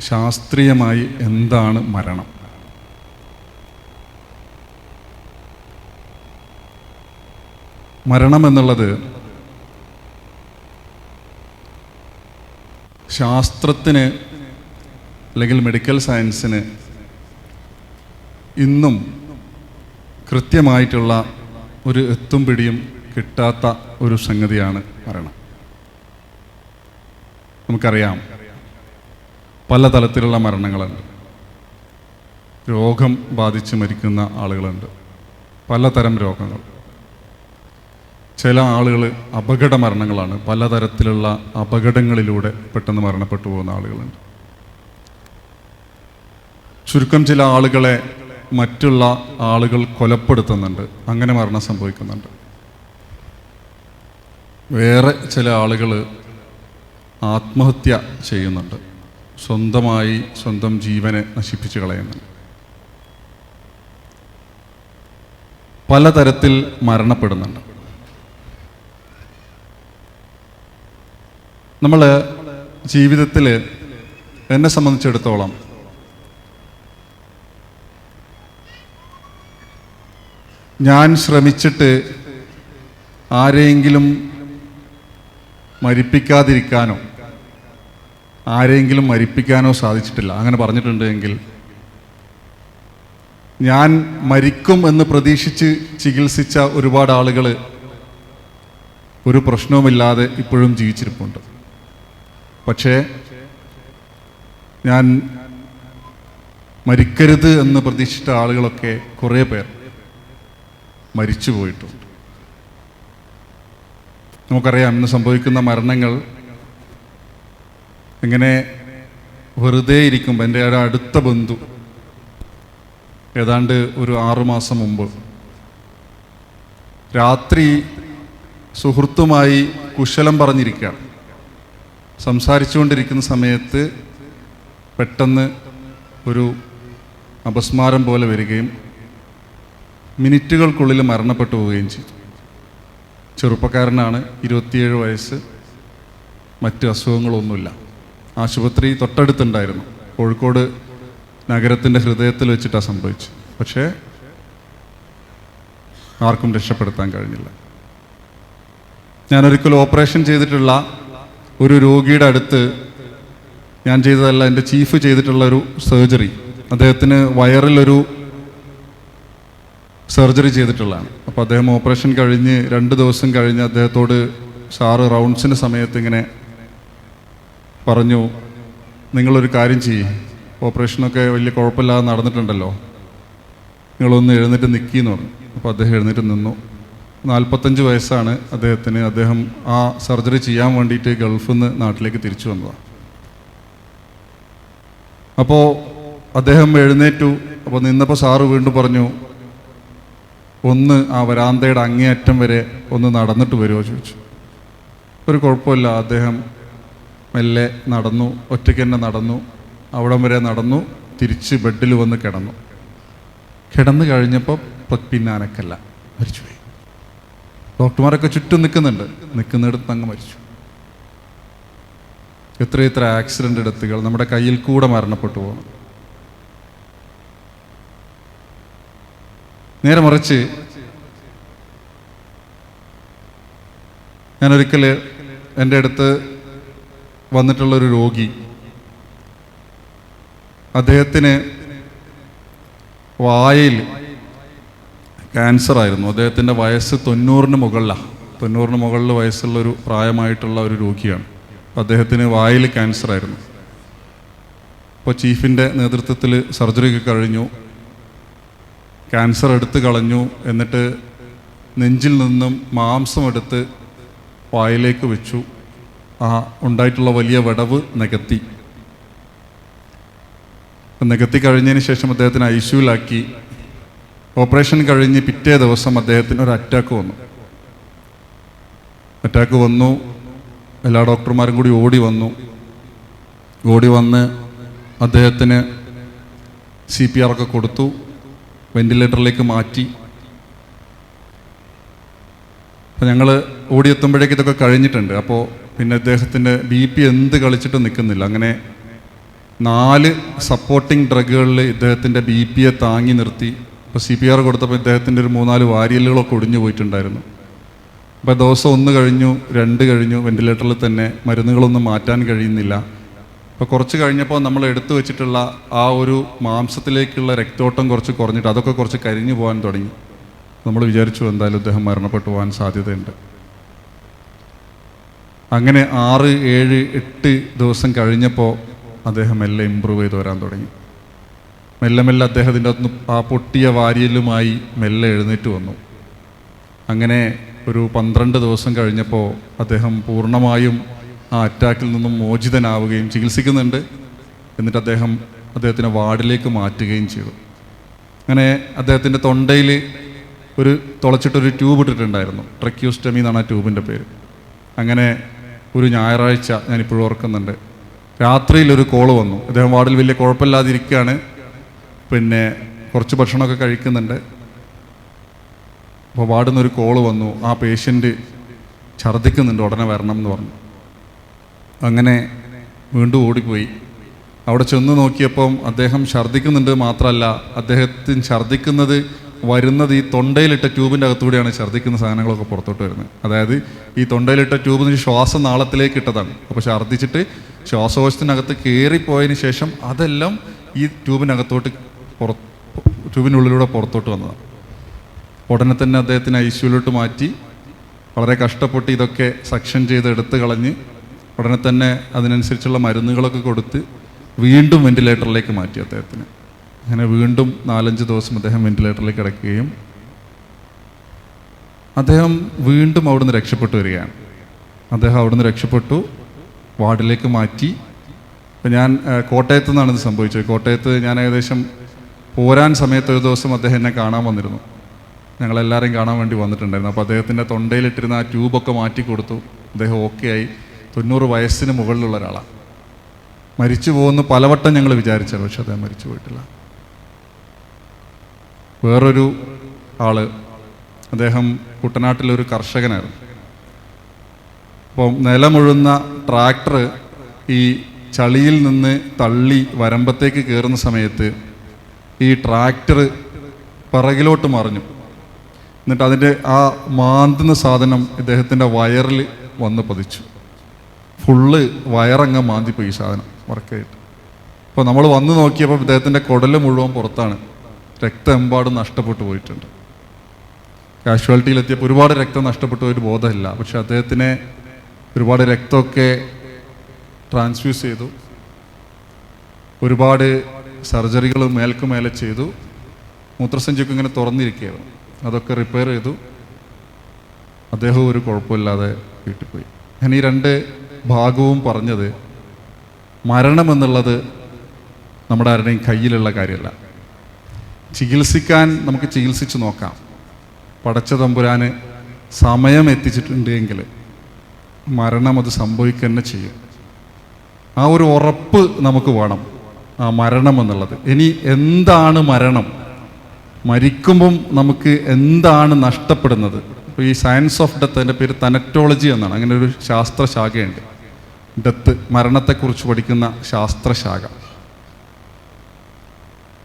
ശാസ്ത്രീയമായി എന്താണ് മരണം? മരണം എന്നുള്ളത് ശാസ്ത്രത്തിന് അല്ലെങ്കിൽ മെഡിക്കൽ സയൻസിന് ഇന്നും കൃത്യമായിട്ടുള്ള ഒരു എത്തും പിടിയും കിട്ടാത്ത ഒരു സംഗതിയാണ് മരണം. നമുക്കറിയാം, പലതരത്തിലുള്ള മരണങ്ങളുണ്ട്. രോഗം ബാധിച്ച് മരിക്കുന്ന ആളുകളുണ്ട്, പലതരം രോഗങ്ങൾ. ചില ആളുകൾ അപകട മരണങ്ങളാണ്, പലതരത്തിലുള്ള അപകടങ്ങളിലൂടെ പെട്ടെന്ന് മരണപ്പെട്ടു പോകുന്ന ആളുകളുണ്ട്. ചുരുക്കം ചില ആളുകളെ മറ്റുള്ള ആളുകൾ കൊലപ്പെടുത്തുന്നുണ്ട്, അങ്ങനെ മരണം സംഭവിക്കുന്നുണ്ട്. വേറെ ചില ആളുകൾ ആത്മഹത്യ ചെയ്യുന്നുണ്ട്, സ്വന്തമായി സ്വന്തം ജീവനെ നശിപ്പിച്ച് കളയുന്നുണ്ട്. പലതരത്തിൽ മരണപ്പെടുന്നുണ്ട്. നമ്മൾ ജീവിതത്തിൽ, എന്നെ സംബന്ധിച്ചിടത്തോളം, ഞാൻ ശ്രമിച്ചിട്ട് ആരെയെങ്കിലും മരിപ്പിക്കാതിരിക്കാനോ ആരെയെങ്കിലും മരിപ്പിക്കാനോ സാധിച്ചിട്ടില്ല. അങ്ങനെ പറഞ്ഞിട്ടുണ്ടെങ്കിൽ ഞാൻ മരിക്കും എന്ന് പ്രതീക്ഷിച്ച് ചികിത്സിച്ച ഒരുപാട് ആളുകൾ ഒരു പ്രശ്നവുമില്ലാതെ ഇപ്പോഴും ജീവിച്ചിരിപ്പുണ്ട്. പക്ഷേ ഞാൻ മരിക്കരുത് എന്ന് പ്രതീക്ഷിച്ച ആളുകളൊക്കെ കുറേ പേർ മരിച്ചു പോയിട്ടുണ്ട്. നമുക്കറിയാം, ഇന്ന് സംഭവിക്കുന്ന മരണങ്ങൾ ഇങ്ങനെ വെറുതെ ഇരിക്കുമ്പോൾ, എൻ്റെ ഒരു അടുത്ത ബന്ധു ഏതാണ്ട് ഒരു 6 മാസം മുമ്പ് രാത്രി സുഹൃത്തുമായി കുശലം പറഞ്ഞിരിക്കുകയാണ്. സംസാരിച്ചുകൊണ്ടിരിക്കുന്ന സമയത്ത് പെട്ടെന്ന് ഒരു അപസ്മാരം പോലെ വരികയും മിനിറ്റുകൾക്കുള്ളിൽ മരണപ്പെട്ടു പോവുകയും ചെയ്തു. ചെറുപ്പക്കാരനാണ്, 27 വയസ്സ്, മറ്റ് അസുഖങ്ങളൊന്നുമില്ല. ആശുപത്രി തൊട്ടടുത്തുണ്ടായിരുന്നു. കോഴിക്കോട് നഗരത്തിൻ്റെ ഹൃദയത്തിൽ വെച്ചിട്ടാണ് സംഭവിച്ചത്. പക്ഷേ ആർക്കും രക്ഷപ്പെടുത്താൻ കഴിഞ്ഞില്ല. ഞാനൊരിക്കലും ഓപ്പറേഷൻ ചെയ്തിട്ടുള്ള ഒരു രോഗിയുടെ അടുത്ത്, ഞാൻ ചെയ്തതല്ല, എൻ്റെ ചീഫ് ചെയ്തിട്ടുള്ള ഒരു സർജറി, അദ്ദേഹത്തിന് വയറിലൊരു സർജറി ചെയ്തിട്ടുള്ളതാണ്. അപ്പോൾ അദ്ദേഹം ഓപ്പറേഷൻ കഴിഞ്ഞ് 2 ദിവസം കഴിഞ്ഞ് അദ്ദേഹത്തോട് സാറ് റൗണ്ട്സിൻ്റെ സമയത്ത് ഇങ്ങനെ പറഞ്ഞു, നിങ്ങളൊരു കാര്യം ചെയ്യ്, ഓപ്പറേഷനൊക്കെ വലിയ കുഴപ്പമില്ലാതെ നടന്നിട്ടുണ്ടല്ലോ, നിങ്ങളൊന്ന് എഴുന്നേറ്റ് നിൽക്കിയെന്ന് പറഞ്ഞു. അപ്പോൾ അദ്ദേഹം എഴുന്നേറ്റ് നിന്നു. 45 വയസ്സാണ് അദ്ദേഹത്തിന്. അദ്ദേഹം ആ സർജറി ചെയ്യാൻ വേണ്ടിയിട്ട് ഗൾഫിൽ നിന്ന് നാട്ടിലേക്ക് തിരിച്ചു വന്നതാണ്. അപ്പോൾ അദ്ദേഹം എഴുന്നേറ്റു. അപ്പോൾ നിന്നപ്പോൾ സാറ് വീണ്ടും പറഞ്ഞു, ഒന്ന് ആ വരാന്തയുടെ അങ്ങേയറ്റം വരെ ഒന്ന് നടന്നിട്ട് വരുമോ ചോദിച്ചു. ഒരു കുഴപ്പമില്ല. അദ്ദേഹം മെല്ലെ നടന്നു, ഒറ്റയ്ക്ക് തന്നെ നടന്നു, അവിടം വരെ നടന്നു, തിരിച്ച് ബെഡിൽ വന്ന് കിടന്നു കഴിഞ്ഞപ്പോൾ പിന്നെ അനക്കല്ല, മരിച്ചുപോയി. ഡോക്ടർമാരൊക്കെ ചുറ്റും നിൽക്കുന്നിടത്ത് അങ്ങ് മരിച്ചു. എത്ര ആക്സിഡൻ്റ് ഡെത്തുകൾ നമ്മുടെ കയ്യിൽ കൂടെ മരണപ്പെട്ടു പോകണം. നേരെ മറിച്ച് ഞാനൊരിക്കൽ എൻ്റെ അടുത്ത് വന്നിട്ടുള്ളൊരു രോഗി, അദ്ദേഹത്തിന് വായയിൽ ക്യാൻസറായിരുന്നു. അദ്ദേഹത്തിൻ്റെ വയസ്സ് 90-ന് മുകളിലാണ്. 90-ന് മുകളിൽ വയസ്സുള്ളൊരു പ്രായമായിട്ടുള്ള ഒരു രോഗിയാണ്. അദ്ദേഹത്തിന് വായിൽ ക്യാൻസറായിരുന്നു. അപ്പോൾ ചീഫിൻ്റെ നേതൃത്വത്തിൽ സർജറിയൊക്കെ കഴിഞ്ഞു, ക്യാൻസർ എടുത്ത് കളഞ്ഞു. എന്നിട്ട് നെഞ്ചിൽ നിന്നും മാംസം എടുത്ത് വായിലേക്ക് വെച്ചു. ആ ഉണ്ടായിട്ടുള്ള വലിയ വിടവ് നികത്തി കഴിഞ്ഞതിന് ശേഷം അദ്ദേഹത്തിന് ഐസിയുലാക്കി. ഓപ്പറേഷൻ കഴിഞ്ഞ് പിറ്റേ ദിവസം അദ്ദേഹത്തിന് ഒരു അറ്റാക്ക് വന്നു. എല്ലാ ഡോക്ടർമാരും കൂടി ഓടി വന്ന് അദ്ദേഹത്തിന് CPR ഒക്കെ കൊടുത്തു, വെന്റിലേറ്ററിലേക്ക് മാറ്റി. അപ്പോൾ ഞങ്ങൾ ഓടിയെത്തുമ്പോഴേക്ക് ഇതൊക്കെ കഴിഞ്ഞിട്ടുണ്ട്. അപ്പോൾ പിന്നെ അദ്ദേഹത്തിൻ്റെ BP എന്ത് കളിച്ചിട്ടും നിൽക്കുന്നില്ല. അങ്ങനെ 4 സപ്പോർട്ടിംഗ് ഡ്രഗുകളിൽ ഇദ്ദേഹത്തിൻ്റെ BP താങ്ങി നിർത്തി. ഇപ്പോൾ CPR കൊടുത്തപ്പോൾ ഇദ്ദേഹത്തിൻ്റെ ഒരു 3-4 വാരിയലുകളൊക്കെ ഒടിഞ്ഞു പോയിട്ടുണ്ടായിരുന്നു. അപ്പോൾ ദിവസം 1 കഴിഞ്ഞു, 2 കഴിഞ്ഞു, വെന്റിലേറ്ററിൽ തന്നെ, മരുന്നുകളൊന്നും മാറ്റാൻ കഴിയുന്നില്ല. അപ്പോൾ കുറച്ച് കഴിഞ്ഞപ്പോൾ നമ്മൾ എടുത്തു വെച്ചിട്ടുള്ള ആ ഒരു മാംസത്തിലേക്കുള്ള രക്തോട്ടം കുറച്ച് കുറഞ്ഞിട്ട് അതൊക്കെ കുറച്ച് കരിഞ്ഞു പോകാൻ തുടങ്ങി. നമ്മൾ വിചാരിച്ചു എന്തായാലും ഇദ്ദേഹം മരണപ്പെട്ടു പോകാൻ സാധ്യതയുണ്ട്. അങ്ങനെ 6, 7, 8 ദിവസം കഴിഞ്ഞപ്പോൾ അദ്ദേഹം മെല്ലെ ഇമ്പ്രൂവ് ചെയ്ത് വരാൻ തുടങ്ങി. മെല്ലെ മെല്ലെ അദ്ദേഹത്തിൻ്റെ അകത്ത് ആ പൊട്ടിയ വാരിയലുമായി മെല്ലെ എഴുന്നേറ്റ് വന്നു. അങ്ങനെ ഒരു 12 ദിവസം കഴിഞ്ഞപ്പോൾ അദ്ദേഹം പൂർണ്ണമായും ആ അറ്റാക്കിൽ നിന്നും മോചിതനാവുകയും ചികിത്സിക്കുന്നുണ്ട്. എന്നിട്ട് അദ്ദേഹത്തിനെ വാർഡിലേക്ക് മാറ്റുകയും ചെയ്തു. അങ്ങനെ അദ്ദേഹത്തിൻ്റെ തൊണ്ടയിൽ ഒരു തുളച്ചിട്ടൊരു ട്യൂബ് ഇട്ടിട്ടുണ്ടായിരുന്നു. ട്രക്യൂസ്റ്റമി എന്നാണ് ആ ട്യൂബിൻ്റെ പേര്. അങ്ങനെ ഒരു ഞായറാഴ്ച ഞാനിപ്പോഴും ഓർക്കുന്നുണ്ട്, രാത്രിയിലൊരു കോള് വന്നു. അദ്ദേഹം വാർഡിൽ വലിയ കുഴപ്പമില്ലാതിരിക്കുകയാണ്, പിന്നെ കുറച്ച് ഭക്ഷണമൊക്കെ കഴിക്കുന്നുണ്ട്. അപ്പോൾ വാർഡിൽ നിന്നൊരു കോള് വന്നു, ആ പേഷ്യൻ്റ് ഛർദ്ദിക്കുന്നുണ്ട്, ഉടനെ വരണം എന്ന് പറഞ്ഞു. അങ്ങനെ വീണ്ടും ഓടിപ്പോയി. അവിടെ ചെന്ന് നോക്കിയപ്പം അദ്ദേഹം ഛർദ്ദിക്കുന്നുണ്ട് മാത്രമല്ല, അദ്ദേഹത്തിന് ഛർദ്ദിക്കുന്നത് വരുന്നത് ഈ തൊണ്ടയിലിട്ട ട്യൂബിൻ്റെ അകത്തൂടെയാണ് ഛർദ്ദിക്കുന്ന സാധനങ്ങളൊക്കെ പുറത്തോട്ട് വരുന്നത്. അതായത് ഈ തൊണ്ടയിലിട്ട ട്യൂബിന് ശ്വാസനാളത്തിലേക്ക് ഇട്ടതാണ്. അപ്പോൾ ഛർദ്ദിച്ചിട്ട് ശ്വാസകോശത്തിനകത്ത് കയറിപ്പോയതിന് ശേഷം അതെല്ലാം ഈ ട്യൂബിനകത്തോട്ട് ട്യൂബിനുള്ളിലൂടെ പുറത്തോട്ട് വന്നതാണ്. ഉടനെ തന്നെ അദ്ദേഹത്തിന് ICUലോട്ട് മാറ്റി. വളരെ കഷ്ടപ്പെട്ട് ഇതൊക്കെ സക്ഷൻ ചെയ്ത് എടുത്ത് കളഞ്ഞ് ഉടനെ തന്നെ അതിനനുസരിച്ചുള്ള മരുന്നുകളൊക്കെ കൊടുത്ത് വീണ്ടും വെന്റിലേറ്ററിലേക്ക് മാറ്റി അദ്ദേഹത്തിന്. അങ്ങനെ വീണ്ടും 4-5 ദിവസം അദ്ദേഹം വെന്റിലേറ്ററിലേക്ക് കിടക്കുകയും അദ്ദേഹം വീണ്ടും അവിടുന്ന് രക്ഷപ്പെട്ടു വരികയാണ്. അദ്ദേഹം അവിടുന്ന് രക്ഷപ്പെട്ടു, വാർഡിലേക്ക് മാറ്റി. ഇപ്പം ഞാൻ കോട്ടയത്തു നിന്നാണ് ഇത് സംഭവിച്ചത്. കോട്ടയത്ത് ഞാൻ ഏകദേശം പോരാൻ സമയത്ത് ഒരു ദിവസം അദ്ദേഹം എന്നെ കാണാൻ വന്നിരുന്നു. ഞങ്ങളെല്ലാവരെയും കാണാൻ വേണ്ടി വന്നിട്ടുണ്ടായിരുന്നു. അപ്പോൾ അദ്ദേഹത്തിൻ്റെ തൊണ്ടയിലിട്ടിരുന്ന ആ ട്യൂബൊക്കെ മാറ്റി കൊടുത്തു. അദ്ദേഹം ഓക്കെ ആയി. 90 വയസ്സിന് മുകളിലുള്ള ഒരാളാണ്. മരിച്ചു പോകുമെന്ന് പലവട്ടം ഞങ്ങൾ വിചാരിച്ചത്, പക്ഷെ അദ്ദേഹം മരിച്ചു പോയിട്ടില്ല. വേറൊരു ആള്, അദ്ദേഹം കുട്ടനാട്ടിലൊരു കർഷകനായിരുന്നു. അപ്പം നിലമുഴുന്ന ട്രാക്ടർ ഈ ചളിയിൽ നിന്ന് തള്ളി വരമ്പത്തേക്ക് കയറുന്ന സമയത്ത് ഈ ട്രാക്ടർ പിറകിലോട്ട് മറിഞ്ഞു. എന്നിട്ട് അതിൻ്റെ ആ മാന്തുന്ന സാധനം ഇദ്ദേഹത്തിൻ്റെ വയറിൽ വന്ന് പതിച്ചു. ഫുള്ള് വയറങ്ങ് മാന്തിപ്പോയി ഈ സാധനം വർക്കായിട്ട്. അപ്പോൾ നമ്മൾ വന്ന് നോക്കിയപ്പോൾ ഇദ്ദേഹത്തിൻ്റെ കുടല് മുഴുവൻ പുറത്താണ്. രക്തമെമ്പാടും നഷ്ടപ്പെട്ടു പോയിട്ടുണ്ട്. കാഷ്വാലിറ്റിയിലെത്തിയപ്പോൾ ഒരുപാട് രക്തം നഷ്ടപ്പെട്ടു പോയിട്ട് ബോധമില്ല. പക്ഷെ അദ്ദേഹത്തിനെ ഒരുപാട് രക്തമൊക്കെ ട്രാൻസ്ഫ്യൂസ് ചെയ്തു. ഒരുപാട് സർജറികൾ മേൽക്കുമേലെ ചെയ്തു. മൂത്രസഞ്ചിയൊക്കെ ഇങ്ങനെ തുറന്നിരിക്കുകയായിരുന്നു. അതൊക്കെ റിപ്പയർ ചെയ്തു. അദ്ദേഹം ഒരു കുഴപ്പമില്ലാതെ വീട്ടിൽ പോയി. ഞാൻ ഈ 2 ഭാഗവും പറഞ്ഞത്, മരണമെന്നുള്ളത് നമ്മുടെ ആരുടെയും കയ്യിലുള്ള കാര്യമല്ല. ചികിത്സിക്കാൻ നമുക്ക് ചികിത്സിച്ച് നോക്കാം. പടച്ച തമ്പുരാന് സമയം എത്തിച്ചിട്ടുണ്ടെങ്കിൽ മരണം അത് സംഭവിക്കുക തന്നെ ചെയ്യും. ആ ഒരു ഉറപ്പ് നമുക്ക് വേണം, ആ മരണം എന്നുള്ളത്. ഇനി എന്താണ് മരണം, മരിക്കുമ്പം നമുക്ക് എന്താണ് നഷ്ടപ്പെടുന്നത്? ഇപ്പോൾ ഈ സയൻസ് ഓഫ് ഡെത്ത്, അതിൻ്റെ പേര് തനറ്റോളജി എന്നാണ്. അങ്ങനെ ഒരു ശാസ്ത്രശാഖയുണ്ട്. ഡെത്ത്, മരണത്തെക്കുറിച്ച് പഠിക്കുന്ന ശാസ്ത്രശാഖ.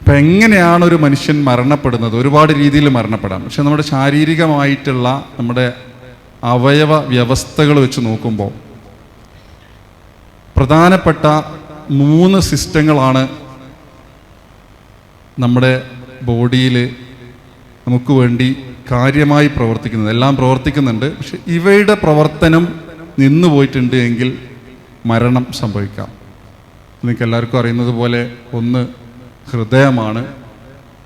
അപ്പം എങ്ങനെയാണ് ഒരു മനുഷ്യൻ മരണപ്പെടുന്നത്? ഒരുപാട് രീതിയിൽ മരണപ്പെടാം. പക്ഷെ നമ്മുടെ ശാരീരികമായിട്ടുള്ള നമ്മുടെ അവയവ വ്യവസ്ഥകൾ വെച്ച് നോക്കുമ്പോൾ പ്രധാനപ്പെട്ട 3 സിസ്റ്റങ്ങളാണ് നമ്മുടെ ബോഡിയിൽ നമുക്ക് വേണ്ടി കാര്യമായി പ്രവർത്തിക്കുന്നത്. എല്ലാം പ്രവർത്തിക്കുന്നുണ്ട്, പക്ഷെ ഇവയുടെ പ്രവർത്തനം നിന്നു പോയിട്ടുണ്ട് എങ്കിൽ മരണം സംഭവിക്കാം. നിങ്ങൾക്ക് എല്ലാവർക്കും അറിയുന്നത് പോലെ ഒന്ന് ഹൃദയമാണ്,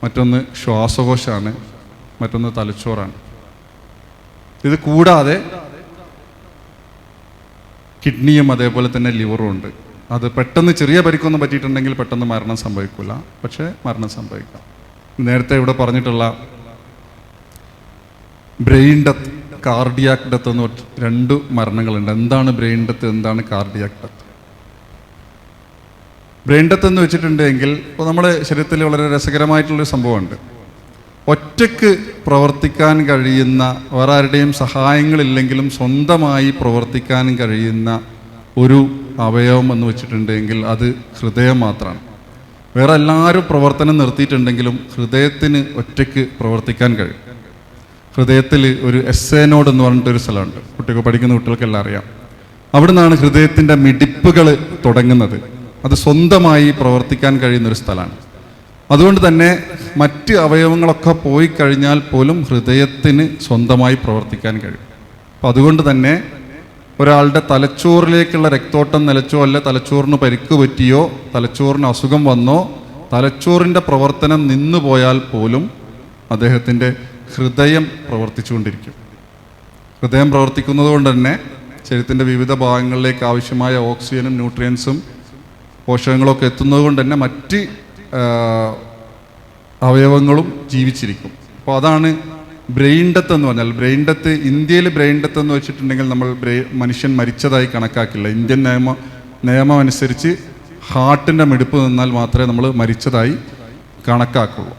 മറ്റൊന്ന് ശ്വാസകോശമാണ്, മറ്റൊന്ന് തലച്ചോറാണ്. ഇത് കൂടാതെ കിഡ്നിയും അതേപോലെ തന്നെ ലിവറും ഉണ്ട്. അത് പെട്ടെന്ന് ചെറിയ പരിക്കൊന്നും പറ്റിയിട്ടുണ്ടെങ്കിൽ പെട്ടെന്ന് മരണം സംഭവിക്കില്ല, പക്ഷേ മരണം സംഭവിക്കാം. നേരത്തെ ഇവിടെ പറഞ്ഞിട്ടുള്ള ബ്രെയിൻ ഡെത്ത്, കാർഡിയാക് ഡെത്ത് എന്ന് 2 മരണങ്ങളുണ്ട്. എന്താണ് ബ്രെയിൻ ഡെത്ത്, എന്താണ് കാർഡിയാക് ഡെത്ത്? ബ്രെയിൻ ഡെത്ത് എന്ന് വെച്ചിട്ടുണ്ടെങ്കിൽ ഇപ്പോൾ നമ്മുടെ ശരീരത്തിൽ വളരെ രസകരമായിട്ടുള്ളൊരു സംഭവമുണ്ട്. ഒറ്റയ്ക്ക് പ്രവർത്തിക്കാൻ കഴിയുന്ന, വേറെ ആരുടെയും സഹായങ്ങളില്ലെങ്കിലും സ്വന്തമായി പ്രവർത്തിക്കാൻ കഴിയുന്ന ഒരു അവയവം എന്ന് വെച്ചിട്ടുണ്ടെങ്കിൽ അത് ഹൃദയം മാത്രമാണ്. വേറെ എല്ലാവരും പ്രവർത്തനം നിർത്തിയിട്ടുണ്ടെങ്കിലും ഹൃദയത്തിന് ഒറ്റയ്ക്ക് പ്രവർത്തിക്കാൻ കഴിയും. ഹൃദയത്തിൽ ഒരു എസ് എ നോഡ് എന്ന് പറഞ്ഞിട്ടൊരു സ്ഥലമുണ്ട്, കുട്ടികൾ പഠിക്കുന്ന കുട്ടികൾക്കെല്ലാം അറിയാം. അവിടെ നിന്നാണ് ഹൃദയത്തിൻ്റെ മിടിപ്പുകൾ തുടങ്ങുന്നത്. അത് സ്വന്തമായി പ്രവർത്തിക്കാൻ കഴിയുന്നൊരു സ്ഥലമാണ്. അതുകൊണ്ട് തന്നെ മറ്റ് അവയവങ്ങളൊക്കെ പോയി കഴിഞ്ഞാൽ പോലും ഹൃദയത്തിന് സ്വന്തമായി പ്രവർത്തിക്കാൻ കഴിയും. അപ്പം അതുകൊണ്ട് തന്നെ ഒരാളുടെ തലച്ചോറിലേക്കുള്ള രക്തോട്ടം നിലച്ചോ അല്ല തലച്ചോറിന് പരിക്ക് പറ്റിയോ തലച്ചോറിന് അസുഖം വന്നോ തലച്ചോറിൻ്റെ പ്രവർത്തനം നിന്നു പോയാൽ പോലും അദ്ദേഹത്തിൻ്റെ ഹൃദയം പ്രവർത്തിച്ചുകൊണ്ടിരിക്കും. ഹൃദയം പ്രവർത്തിക്കുന്നത് കൊണ്ട് തന്നെ ശരീരത്തിൻ്റെ വിവിധ ഭാഗങ്ങളിലേക്ക് ആവശ്യമായ ഓക്സിജനും ന്യൂട്രിയൻസും പോഷകങ്ങളൊക്കെ എത്തുന്നത് കൊണ്ട് തന്നെ മറ്റ് അവയവങ്ങളും ജീവിച്ചിരിക്കും. അപ്പോൾ അതാണ് ബ്രെയിൻ ഡെത്ത് എന്ന് പറഞ്ഞാൽ. ബ്രെയിൻ ഡെത്ത്, ഇന്ത്യയിൽ ബ്രെയിൻ ഡെത്ത് എന്ന് വെച്ചിട്ടുണ്ടെങ്കിൽ നമ്മൾ മനുഷ്യൻ മരിച്ചതായി കണക്കാക്കില്ല. ഇന്ത്യൻ നിയമം അനുസരിച്ച് ഹാർട്ടിൻ്റെ മിടിപ്പ് നിന്നാൽ മാത്രമേ നമ്മൾ മരിച്ചതായി കണക്കാക്കുള്ളൂ.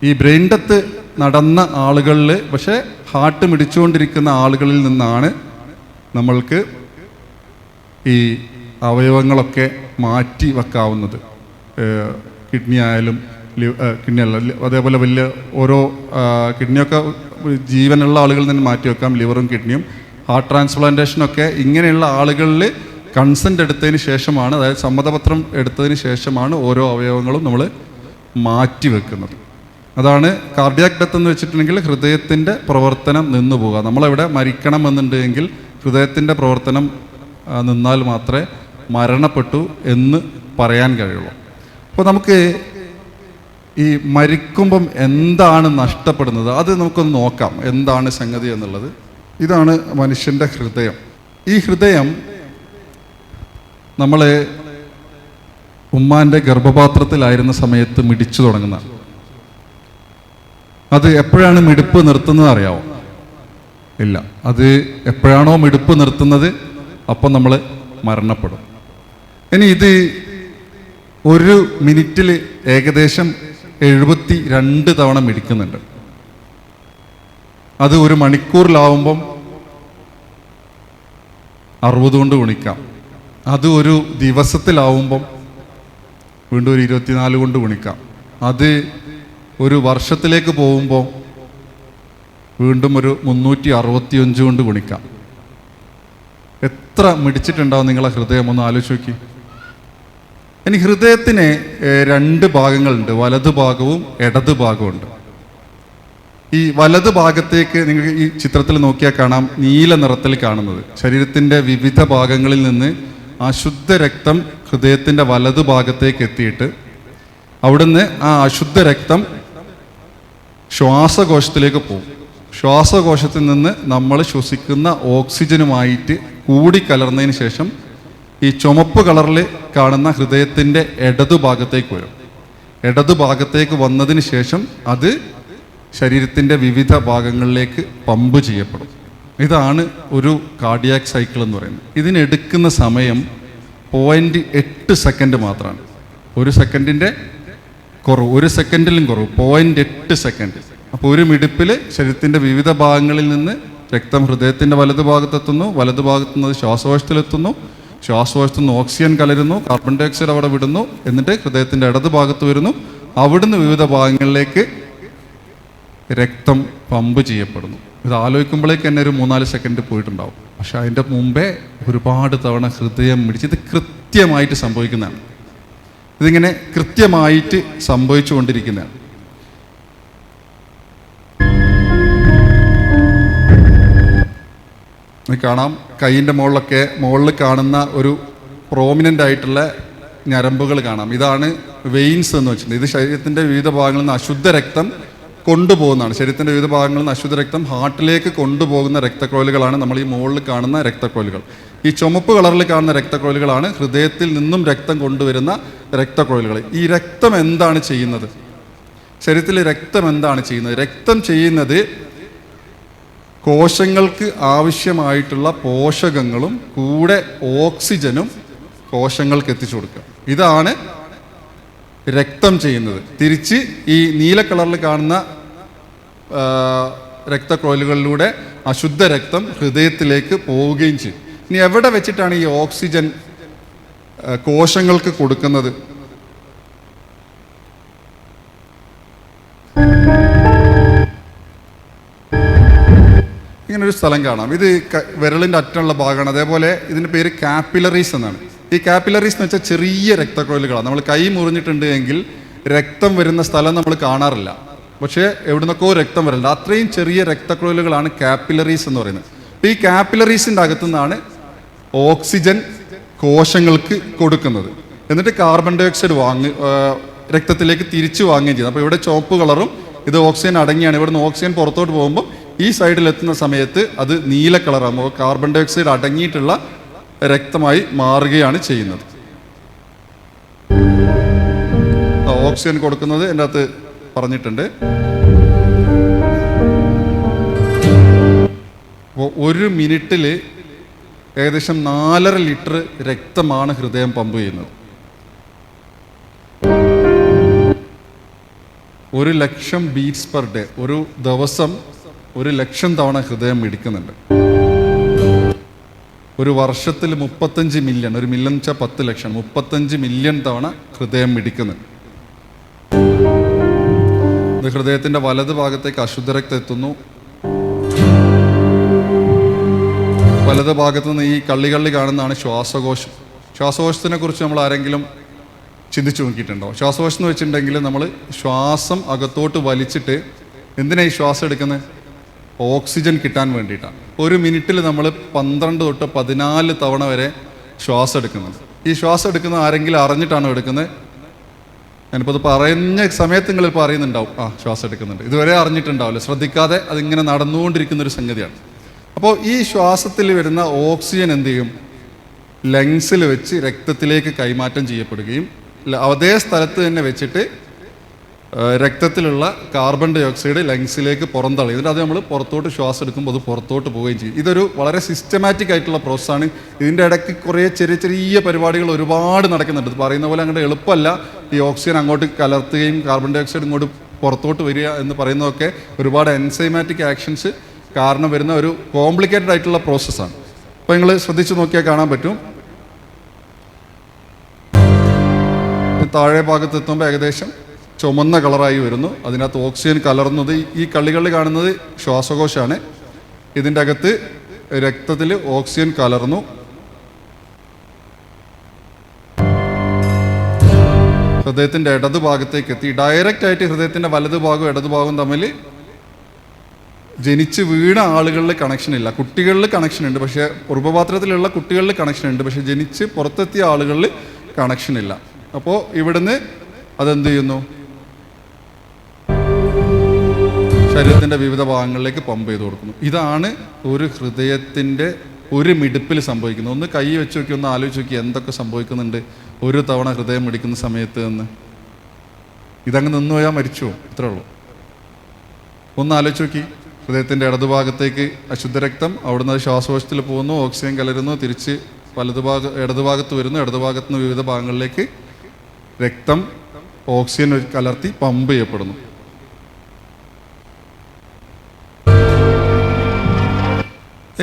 ഈ ബ്രെയിൻ ഡെത്ത് നടന്ന ആളുകളിൽ പക്ഷേ ഹാർട്ട് മിടിച്ചുകൊണ്ടിരിക്കുന്ന ആളുകളിൽ നിന്നാണ് നമ്മൾക്ക് ഈ അവയവങ്ങളൊക്കെ മാറ്റി വെക്കാവുന്നത്. കിഡ്നി ആയാലും കിഡ്നി അല്ല, അതേപോലെ വലിയ ഓരോ കിഡ്നിയൊക്കെ ജീവനുള്ള ആളുകളിൽ നിന്ന് മാറ്റി വെക്കാം, ലിവറും കിഡ്നിയും. ഹാർട്ട് ട്രാൻസ്പ്ലാന്റേഷനൊക്കെ ഇങ്ങനെയുള്ള ആളുകളിൽ കൺസെൻ്റ് എടുത്തതിന് ശേഷമാണ്, അതായത് സമ്മതപത്രം എടുത്തതിന് ശേഷമാണ് ഓരോ അവയവങ്ങളും നമ്മൾ മാറ്റി വെക്കുന്നത്. അതാണ് കാർഡിയാക് ഡെത്ത് എന്ന് വെച്ചിട്ടുണ്ടെങ്കിൽ ഹൃദയത്തിൻ്റെ പ്രവർത്തനം നിന്നു പോകുക. നമ്മളെവിടെ മരിക്കണം എന്നുണ്ടെങ്കിൽ ഹൃദയത്തിൻ്റെ പ്രവർത്തനം നിന്നാൽ മാത്രമേ മരണപ്പെട്ടു എന്ന് പറയാൻ കഴിയുള്ളൂ. അപ്പോൾ നമുക്ക് ഈ മരിക്കുമ്പം എന്താണ് നഷ്ടപ്പെടുന്നത് അത് നമുക്കൊന്ന് നോക്കാം, എന്താണ് സംഗതി എന്നുള്ളത്. ഇതാണ് മനുഷ്യൻ്റെ ഹൃദയം. ഈ ഹൃദയം നമ്മൾ ഉമ്മാൻ്റെ ഗർഭപാത്രത്തിലായിരുന്ന സമയത്ത് മിടിച്ചു തുടങ്ങുന്ന, അത് എപ്പോഴാണ് മിടിപ്പ് നിർത്തുന്നത് അറിയാമോ? ഇല്ല, അത് എപ്പോഴാണോ മിടിപ്പ് നിർത്തുന്നത് അപ്പം നമ്മൾ മരണപ്പെടും. ഇനി ഇത് ഒരു മിനിറ്റിൽ ഏകദേശം 72 തവണ മിടിക്കുന്നുണ്ട്. അത് ഒരു മണിക്കൂറിലാവുമ്പം 60 കൊണ്ട് ഗുണിക്കാം. അത് ഒരു ദിവസത്തിലാവുമ്പം വീണ്ടും ഒരു 24 കൊണ്ട് ഗുണിക്കാം. അത് ഒരു വർഷത്തിലേക്ക് പോകുമ്പോൾ വീണ്ടും ഒരു 365 കൊണ്ട് ഗുണിക്കാം. എത്ര മിടിച്ചിട്ടുണ്ടാവും നിങ്ങളെ ഹൃദയം? ഒന്ന് ആലോചിച്ച് നോക്കി. ഇനി ഹൃദയത്തിന് 2 ഭാഗങ്ങളുണ്ട്, വലതു ഭാഗവും ഇടതു ഭാഗവും ഉണ്ട്. ഈ വലതു ഭാഗത്തേക്ക് നിങ്ങൾക്ക് ഈ ചിത്രത്തിൽ നോക്കിയാൽ കാണാം, നീല നിറത്തിൽ കാണുന്നത് ശരീരത്തിൻ്റെ വിവിധ ഭാഗങ്ങളിൽ നിന്ന് അശുദ്ധ രക്തം ഹൃദയത്തിൻ്റെ വലതു ഭാഗത്തേക്ക് എത്തിയിട്ട് അവിടുന്ന് ആ അശുദ്ധ രക്തം ശ്വാസകോശത്തിലേക്ക് പോകും. ശ്വാസകോശത്തിൽ നിന്ന് നമ്മൾ ശ്വസിക്കുന്ന ഓക്സിജനുമായിട്ട് കൂടിക്കലർന്നതിന് ശേഷം ഈ ചുമപ്പ് കളറിൽ കാണുന്ന ഹൃദയത്തിൻ്റെ ഇടതുഭാഗത്തേക്ക് വരും. ഇടതുഭാഗത്തേക്ക് വന്നതിന് ശേഷം അത് ശരീരത്തിൻ്റെ വിവിധ ഭാഗങ്ങളിലേക്ക് പമ്പ് ചെയ്യപ്പെടും. ഇതാണ് ഒരു കാർഡിയാക് സൈക്കിൾ എന്ന് പറയുന്നത്. ഇതിനെടുക്കുന്ന സമയം 0.8 സെക്കൻഡ് മാത്രമാണ്. ഒരു സെക്കൻഡിൻ്റെ കുറവ്, ഒരു സെക്കൻഡിലും കുറവ്, 0.8 സെക്കൻഡ്. അപ്പോൾ ഒരു മിടിപ്പിൽ ശരീരത്തിൻ്റെ വിവിധ ഭാഗങ്ങളിൽ നിന്ന് രക്തം ഹൃദയത്തിൻ്റെ വലതു ഭാഗത്തെത്തുന്നു, വലതു ഭാഗത്തുനിന്ന് ശ്വാസകോശത്തിലെത്തുന്നു, ശ്വാസകോശത്തു നിന്ന് ഓക്സിജൻ കലരുന്നു, കാർബൺ ഡൈ ഓക്സൈഡ് അവിടെ വിടുന്നു, എന്നിട്ട് ഹൃദയത്തിൻ്റെ ഇടതു ഭാഗത്ത് വരുന്നു, അവിടുന്ന് വിവിധ ഭാഗങ്ങളിലേക്ക് രക്തം പമ്പ് ചെയ്യപ്പെടുന്നു. ഇത് ആലോചിക്കുമ്പോഴേക്ക് തന്നെ ഒരു 3-4 സെക്കൻഡ് പോയിട്ടുണ്ടാവും. പക്ഷെ അതിൻ്റെ മുമ്പേ ഒരുപാട് തവണ ഹൃദയം മിടിച്ച് ഇത് കൃത്യമായിട്ട് സംഭവിക്കുന്നതാണ്. ഇതിങ്ങനെ കൃത്യമായിട്ട് സംഭവിച്ചു കൊണ്ടിരിക്കുന്നതാണ്. കാണാം, കൈയിൻ്റെ മുകളിൽ കാണുന്ന ഒരു പ്രോമിനൻ്റ് ആയിട്ടുള്ള ഞരമ്പുകൾ കാണാം. ഇതാണ് വെയിൻസ് എന്ന് വെച്ചിട്ടുണ്ട്. ഇത് ശരീരത്തിൻ്റെ വിവിധ ഭാഗങ്ങളിൽ നിന്ന് അശുദ്ധ രക്തം കൊണ്ടുപോകുന്നതാണ്. ശരീരത്തിൻ്റെ വിവിധ ഭാഗങ്ങളിൽ നിന്ന് അശുദ്ധ രക്തം ഹാർട്ടിലേക്ക് കൊണ്ടുപോകുന്ന രക്തക്കുഴലുകളാണ് നമ്മൾ ഈ മുകളിൽ കാണുന്ന രക്തക്കുഴലുകൾ. ഈ ചുമപ്പ് കളറിൽ കാണുന്ന രക്തക്കുഴലുകളാണ് ഹൃദയത്തിൽ നിന്നും രക്തം കൊണ്ടുവരുന്ന രക്തക്കുഴലുകൾ. ഈ രക്തം എന്താണ് ചെയ്യുന്നത്? ശരീരത്തിൽ രക്തം എന്താണ് ചെയ്യുന്നത്? രക്തം ചെയ്യുന്നത് കോശങ്ങൾക്ക് ആവശ്യമായിട്ടുള്ള പോഷകങ്ങളും കൂടെ ഓക്സിജനും കോശങ്ങൾക്ക് എത്തിച്ചു കൊടുക്കുക. ഇതാണ് രക്തം ചെയ്യുന്നത്. തിരിച്ച് ഈ നീല കളറിൽ കാണുന്ന രക്തക്കുഴലുകളിലൂടെ അശുദ്ധ രക്തം ഹൃദയത്തിലേക്ക് പോവുകയും ചെയ്യും. ഇനി എവിടെ വെച്ചിട്ടാണ് ഈ ഓക്സിജൻ കോശങ്ങൾക്ക് കൊടുക്കുന്നത്? ഇങ്ങനൊരു സ്ഥലം കാണാം. ഇത് വിരലിൻ്റെ അറ്റമുള്ള ഭാഗമാണ്. അതേപോലെ ഇതിൻ്റെ പേര് കാപ്പിലറീസ് എന്നാണ്. ഈ കാപ്പിലറീസ് എന്ന് വെച്ചാൽ ചെറിയ രക്തക്കുഴലുകളാണ്. നമ്മൾ കൈ മുറിഞ്ഞിട്ടുണ്ട് എങ്കിൽ രക്തം വരുന്ന സ്ഥലം നമ്മൾ കാണാറില്ല, പക്ഷേ എവിടുന്നൊക്കെ രക്തം വരലുണ്ട്. അത്രയും ചെറിയ രക്തക്കുഴലുകളാണ് കാപ്പിലറീസ് എന്ന് പറയുന്നത്. അപ്പോൾ ഈ കാപ്പിലറീസിൻ്റെ അകത്തു നിന്നാണ് ഓക്സിജൻ കോശങ്ങൾക്ക് കൊടുക്കുന്നത്. എന്നിട്ട് കാർബൺ ഡൈ ഓക്സൈഡ് രക്തത്തിലേക്ക് തിരിച്ചു വാങ്ങുകയും ചെയ്യുന്നത്. അപ്പോൾ ഇവിടെ ചുവപ്പ് കളറും ഇത് ഓക്സിജൻ അടങ്ങിയാണ്. ഇവിടുന്ന് ഓക്സിജൻ പുറത്തോട്ട് പോകുമ്പോൾ ഈ സൈഡിലെത്തുന്ന സമയത്ത് അത് നീല കളറാകുമ്പോൾ കാർബൺ ഡൈ ഓക്സൈഡ് അടങ്ങിയിട്ടുള്ള രക്തമായി മാറുകയാണ് ചെയ്യുന്നത്. ഓക്സിജൻ കൊടുക്കുന്നത് എൻ്റെ അകത്ത് പറഞ്ഞിട്ടുണ്ട്. അപ്പോൾ 1 മിനിറ്റിൽ ഏകദേശം 4.5 ലിറ്റർ രക്തമാണ് ഹൃദയം പമ്പ് ചെയ്യുന്നത്. 1,00,000 ബീറ്റ്സ് പെർ ഡേ. ഒരു ദിവസം 1,00,000 തവണ ഹൃദയം മിടിക്കുന്നുണ്ട്. ഒരു വർഷത്തിൽ 35 മില്യൺ, ഒരു മില്യൺ വെച്ചാൽ 10 ലക്ഷം, 35 മില്യൺ തവണ ഹൃദയം മിടിക്കുന്നുണ്ട്. ഇത് ഹൃദയത്തിൻ്റെ വലത് ഭാഗത്തേക്ക് അശുദ്ധരക്തം എത്തുന്നു. വലത് ഭാഗത്തു നിന്ന് ഈ കള്ളി കാണുന്നതാണ് ശ്വാസകോശം. ശ്വാസകോശത്തിനെ കുറിച്ച് നമ്മൾ ആരെങ്കിലും ചിന്തിച്ചു നോക്കിയിട്ടുണ്ടോ? ശ്വാസകോശം എന്ന് വെച്ചിട്ടുണ്ടെങ്കിൽ നമ്മൾ ശ്വാസം അകത്തോട്ട് വലിച്ചിട്ട് എന്തിനാണ് ഈ ശ്വാസം എടുക്കുന്നത്? ഓക്സിജൻ കിട്ടാൻ വേണ്ടിയിട്ടാണ്. 1 മിനിറ്റിൽ നമ്മൾ 12 തൊട്ട് 14 തവണ വരെ ശ്വാസം എടുക്കുന്നുണ്ട്. ഈ ശ്വാസം എടുക്കുന്നത് ആരെങ്കിലും അറിഞ്ഞിട്ടാണോ എടുക്കുന്നത്? ഞാനിപ്പോൾ അത് പറയുന്ന സമയത്ത് നിങ്ങളിപ്പോൾ അറിയുന്നുണ്ടാവും, ശ്വാസം എടുക്കുന്നുണ്ട്. ഇതുവരെ അറിഞ്ഞിട്ടുണ്ടാവില്ല, ശ്രദ്ധിക്കാതെ അതിങ്ങനെ നടന്നുകൊണ്ടിരിക്കുന്നൊരു സംഗതിയാണ്. അപ്പോൾ ഈ ശ്വാസത്തിൽ വരുന്ന ഓക്സിജൻ എന്ത് ചെയ്യും? ലങ്സിൽ വെച്ച് രക്തത്തിലേക്ക് കൈമാറ്റം ചെയ്യപ്പെടുകയും അതേ സ്ഥലത്ത് തന്നെ വെച്ചിട്ട് രക്തത്തിലുള്ള കാർബൺ ഡൈ ഓക്സൈഡ് ലങ്സിലേക്ക് പുറന്തള്ളി. എന്നിട്ട് അത് നമ്മൾ പുറത്തോട്ട് ശ്വാസം എടുക്കുമ്പോൾ അത് പുറത്തോട്ട് പോവുകയും ചെയ്യും. ഇതൊരു വളരെ സിസ്റ്റമാറ്റിക് ആയിട്ടുള്ള പ്രോസസ്സാണ്. ഇതിൻ്റെ ഇടയ്ക്ക് കുറേ ചെറിയ പരിപാടികൾ ഒരുപാട് നടക്കുന്നുണ്ട്. ഇത് പറയുന്ന പോലെ അങ്ങോട്ട് എളുപ്പമല്ല. ഈ ഓക്സിജൻ അങ്ങോട്ട് കലർത്തുകയും കാർബൺ ഡൈ ഓക്സൈഡ് ഇങ്ങോട്ട് പുറത്തോട്ട് വരിക എന്ന് പറയുന്നതൊക്കെ ഒരുപാട് എൻസൈമാറ്റിക് ആക്ഷൻസ് കാരണം വരുന്ന ഒരു കോംപ്ലിക്കേറ്റഡ് ആയിട്ടുള്ള പ്രോസസ്സാണ്. അപ്പോൾ നിങ്ങൾ ശ്രദ്ധിച്ച് നോക്കിയാൽ കാണാൻ പറ്റും. താഴെ ഭാഗത്ത് എത്തുമ്പോൾ ഏകദേശം ചുമന്ന കളറായി വരുന്നു. അതിനകത്ത് ഓക്സിജൻ കലർന്നത് ഈ കള്ളികളിൽ കാണുന്നത് ശ്വാസകോശമാണ്. ഇതിൻ്റെ അകത്ത് രക്തത്തിൽ ഓക്സിജൻ കലർന്നു. ഹൃദയത്തിൻ്റെ ഇടതുഭാഗത്തേക്ക് എത്തി. ഡയറക്റ്റ് ആയിട്ട് ഹൃദയത്തിൻ്റെ വലതുഭാഗവും ഇടതുഭാഗവും തമ്മിൽ ജനിച്ച് വീണ ആളുകളിൽ കണക്ഷൻ ഇല്ല. കുട്ടികളിൽ കണക്ഷൻ ഉണ്ട്, പക്ഷേ ഗർഭപാത്രത്തിലുള്ള കുട്ടികളിൽ കണക്ഷൻ ഉണ്ട്, പക്ഷേ ജനിച്ച് പുറത്തെത്തിയ ആളുകളിൽ കണക്ഷൻ ഇല്ല. അപ്പോൾ ഇവിടുന്ന് അതെന്ത് ചെയ്യുന്നു? ശരീരത്തിൻ്റെ വിവിധ ഭാഗങ്ങളിലേക്ക് പമ്പ് ചെയ്ത് കൊടുക്കുന്നു. ഇതാണ് ഒരു ഹൃദയത്തിൻ്റെ ഒരു മിടിപ്പിൽ സംഭവിക്കുന്നത്. ഒന്ന് കൈ വെച്ച് നോക്കി, ഒന്ന് ആലോചിച്ച് നോക്കി എന്തൊക്കെ സംഭവിക്കുന്നുണ്ട് ഒരു തവണ ഹൃദയം മിടിക്കുന്ന സമയത്ത് എന്ന്. ഇതങ്ങ് നിന്ന് പോയാൽ മരിച്ചു, ഇത്രേ ഉള്ളൂ. ഒന്ന് ആലോചിച്ച് നോക്കി. ഹൃദയത്തിൻ്റെ ഇടതുഭാഗത്തേക്ക് അശുദ്ധരക്തം, അവിടുന്ന് ശ്വാസകോശത്തിൽ പോകുന്നു, ഓക്സിജൻ കലരുന്നു, തിരിച്ച് ഇടതുഭാഗത്ത് വരുന്നു, ഇടതുഭാഗത്ത് നിന്ന് വിവിധ ഭാഗങ്ങളിലേക്ക് രക്തം ഓക്സിജൻ കലർത്തി പമ്പ് ചെയ്യപ്പെടുന്നു.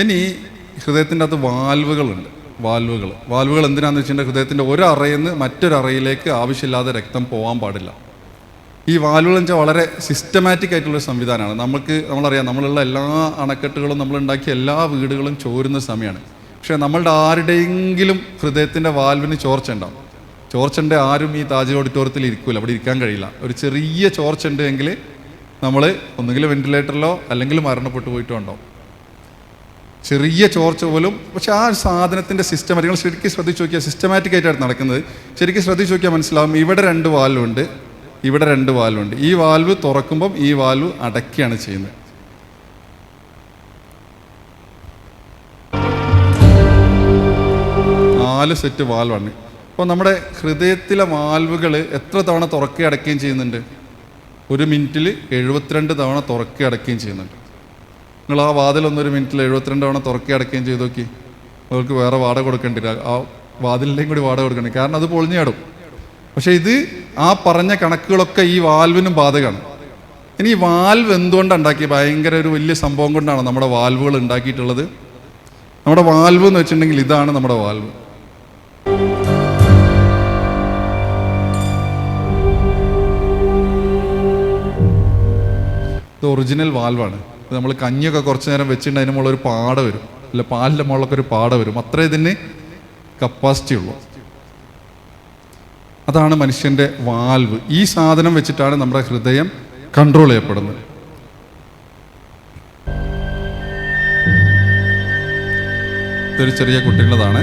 ഇനി ഹൃദയത്തിൻ്റെ അകത്ത് വാൽവുകളുണ്ട്. വാൽവുകൾ എന്തിനാണെന്ന് വെച്ചിട്ടുണ്ടെങ്കിൽ ഹൃദയത്തിൻ്റെ ഒരു അറയിൽ നിന്ന് മറ്റൊരു അറയിലേക്ക് ആവശ്യമില്ലാതെ രക്തം പോകാൻ പാടില്ല. ഈ വാൽവുകൾ എന്ന് വെച്ചാൽ വളരെ സിസ്റ്റമാറ്റിക് ആയിട്ടുള്ളൊരു സംവിധാനമാണ്. നമ്മളറിയാം, നമ്മളുള്ള എല്ലാ അണക്കെട്ടുകളും നമ്മളുണ്ടാക്കിയ എല്ലാ വീടുകളും ചോരുന്ന സമയമാണ്. പക്ഷേ നമ്മളുടെ ആരുടെയെങ്കിലും ഹൃദയത്തിൻ്റെ വാൽവിന് ചോർച്ച ഉണ്ടാവും. ചോർച്ചൻ്റെ ആരും ഈ താജ് ഓഡിറ്റോറിയത്തിൽ ഇരിക്കില്ല, അവിടെ ഇരിക്കാൻ കഴിയില്ല. ഒരു ചെറിയ ചോർച്ച ഉണ്ട് എങ്കിൽ നമ്മൾ ഒന്നുകിൽ വെന്റിലേറ്ററിലോ അല്ലെങ്കിൽ മരണപ്പെട്ടു പോയിട്ടോ ഉണ്ടാവും. ചെറിയ ചോർച്ച പോലും. പക്ഷെ ആ സാധനത്തിൻ്റെ സിസ്റ്റമാറ്റിക്, നിങ്ങൾ ശരിക്കും ശ്രദ്ധിച്ച് നോക്കിയാൽ സിസ്റ്റമാറ്റിക് ആയിട്ടാണ് നടക്കുന്നത്. ശരിക്കും ശ്രദ്ധിച്ച് നോക്കിയാൽ മനസ്സിലാവും. ഇവിടെ 2 വാൽവുണ്ട്, ഇവിടെ 2 വാൽവുണ്ട്. ഈ വാൽവ് തുറക്കുമ്പം ഈ വാൽവ് അടയ്ക്കുകയാണ് ചെയ്യുന്നത്. നാല് സെറ്റ് വാൽവാണ്. അപ്പോൾ നമ്മുടെ ഹൃദയത്തിലെ വാൽവുകൾ എത്ര തവണ തുറക്കുകയും അടയ്ക്കുകയും ചെയ്യുന്നുണ്ട്? 1 മിനിറ്റിൽ 72 തവണ തുറക്കുകയും അടയ്ക്കുകയും ചെയ്യുന്നുണ്ട്. നിങ്ങൾ ആ വാതിലൊന്നൊരു മിനിറ്റിൽ 72 തവണ തുറക്കുകയും അടയ്ക്കുകയും ചെയ്ത് നോക്കി. അവർക്ക് വേറെ വാടക കൊടുക്കേണ്ടി വരില്ല, ആ വാതിലിൻ്റെയും കൂടി വാടക കൊടുക്കേണ്ടി, കാരണം അത് പൊളിഞ്ഞാടും. പക്ഷേ ഇത് ആ പറഞ്ഞ കണക്കുകളൊക്കെ ഈ വാൽവിനും ബാധകമാണ്. ഇനി ഈ വാൽവ് എന്തുകൊണ്ടാണ് ഉണ്ടാക്കിയത്? ഭയങ്കര ഒരു വലിയ സംഭവം കൊണ്ടാണ് നമ്മുടെ വാൽവുകൾ ഉണ്ടാക്കിയിട്ടുള്ളത്. നമ്മുടെ വാൽവ് എന്ന് വെച്ചിട്ടുണ്ടെങ്കിൽ ഇതാണ് നമ്മുടെ വാൽവ്. ഇത് ഒറിജിനൽ വാൽവാണ്. ഇത് നമ്മൾ കഞ്ഞിയൊക്കെ കുറച്ച് നേരം വെച്ചിട്ടുണ്ട്, അതിന് മുകളിൽ ഒരു പാട വരും, അല്ല പാലിൻ്റെ മുകളിലൊക്കെ ഒരു പാട വരും, അത്രേ ഇതിന് കപ്പാസിറ്റി ഉള്ളൂ. അതാണ് മനുഷ്യൻ്റെ വാൽവ്. ഈ സാധനം വെച്ചിട്ടാണ് നമ്മുടെ ഹൃദയം കൺട്രോൾ ചെയ്യപ്പെടുന്നത്. ഇതൊരു ചെറിയ കുട്ടിയുള്ളതാണ്.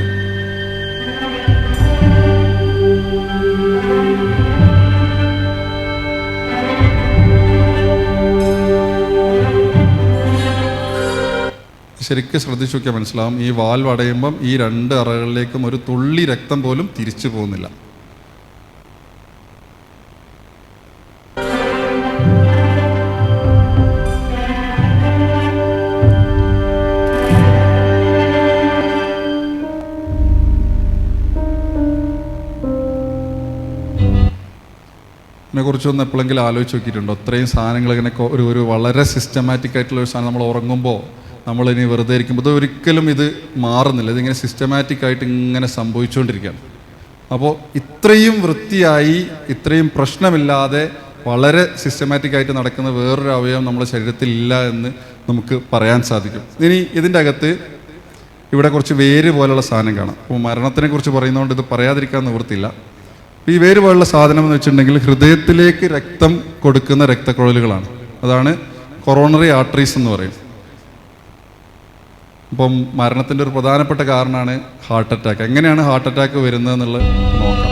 ശരിക്കും ശ്രദ്ധിച്ചു നോക്കിയാൽ മനസ്സിലാവും, ഈ വാൽവ് അടയുമ്പം ഈ രണ്ട് അറകളിലേക്കും ഒരു തുള്ളി രക്തം പോലും തിരിച്ചു പോകുന്നില്ല. ഇതിനെക്കുറിച്ചൊന്ന് എപ്പോഴെങ്കിലും ആലോചിച്ച് നോക്കിയിട്ടുണ്ടോ? ഇത്രയും സാധനങ്ങൾ ഇങ്ങനെ ഒരു വളരെ സിസ്റ്റമാറ്റിക് ആയിട്ടുള്ള ഒരു സാധനം നമ്മൾ ഉറങ്ങുമ്പോൾ, നമ്മളിനി വെറുതെ ഇരിക്കുമ്പോൾ, ഇത് ഒരിക്കലും ഇത് മാറുന്നില്ല. ഇതിങ്ങനെ സിസ്റ്റമാറ്റിക് ആയിട്ട് ഇങ്ങനെ സംഭവിച്ചുകൊണ്ടിരിക്കുകയാണ്. അപ്പോൾ ഇത്രയും വൃത്തിയായി, ഇത്രയും പ്രശ്നമില്ലാതെ വളരെ സിസ്റ്റമാറ്റിക് ആയിട്ട് നടക്കുന്ന വേറൊരു അവയവം നമ്മുടെ ശരീരത്തിൽ ഇല്ല എന്ന് നമുക്ക് പറയാൻ സാധിക്കും. ഇനി ഇതിൻ്റെ അകത്ത് ഇവിടെ കുറച്ച് വേര് പോലുള്ള സാധനം കാണാം. അപ്പോൾ മരണത്തിനെ കുറിച്ച് പറയുന്നതുകൊണ്ട് ഇത് പറയാതിരിക്കാൻ നിവൃത്തിയില്ല. ഈ വേര് പോലുള്ള സാധനം എന്ന് വെച്ചിട്ടുണ്ടെങ്കിൽ ഹൃദയത്തിലേക്ക് രക്തം കൊടുക്കുന്ന രക്തക്കുഴലുകളാണ്. അതാണ് കൊറോണറി ആർട്ടറീസ് എന്ന് പറയും. അപ്പം മരണത്തിൻ്റെ ഒരു പ്രധാനപ്പെട്ട കാരണമാണ് ഹാർട്ട് അറ്റാക്ക്. എങ്ങനെയാണ് ഹാർട്ട് അറ്റാക്ക് വരുന്നതെന്നുള്ളത് നോക്കാം.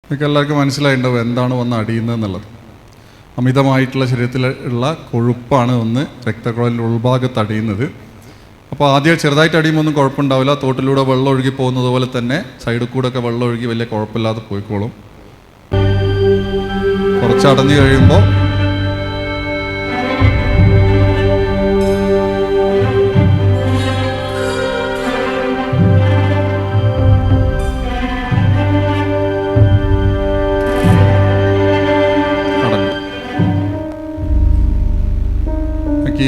നിങ്ങൾക്ക് എല്ലാവർക്കും മനസ്സിലായിട്ടുണ്ടാവും എന്താണ് വന്ന് അടിയുന്നതെന്നുള്ളത്. അമിതമായിട്ടുള്ള ശരീരത്തിലുള്ള കൊഴുപ്പാണ് ഒന്ന് രക്തക്കുഴലിൻ്റെ ഉൾഭാഗത്ത് അടിയുന്നത്. അപ്പോൾ ആദ്യം ചെറുതായിട്ട് അടിയുമ്പോൾ ഒന്നും കുഴപ്പമുണ്ടാവില്ല. തോട്ടിലൂടെ വെള്ളം ഒഴുകി പോകുന്നത് പോലെ തന്നെ സൈഡിൽ കൂടെ ഒക്കെ വെള്ളം ഒഴുകി വലിയ കുഴപ്പമില്ലാതെ പോയിക്കോളും. കുറച്ച് അടഞ്ഞു കഴിയുമ്പോൾ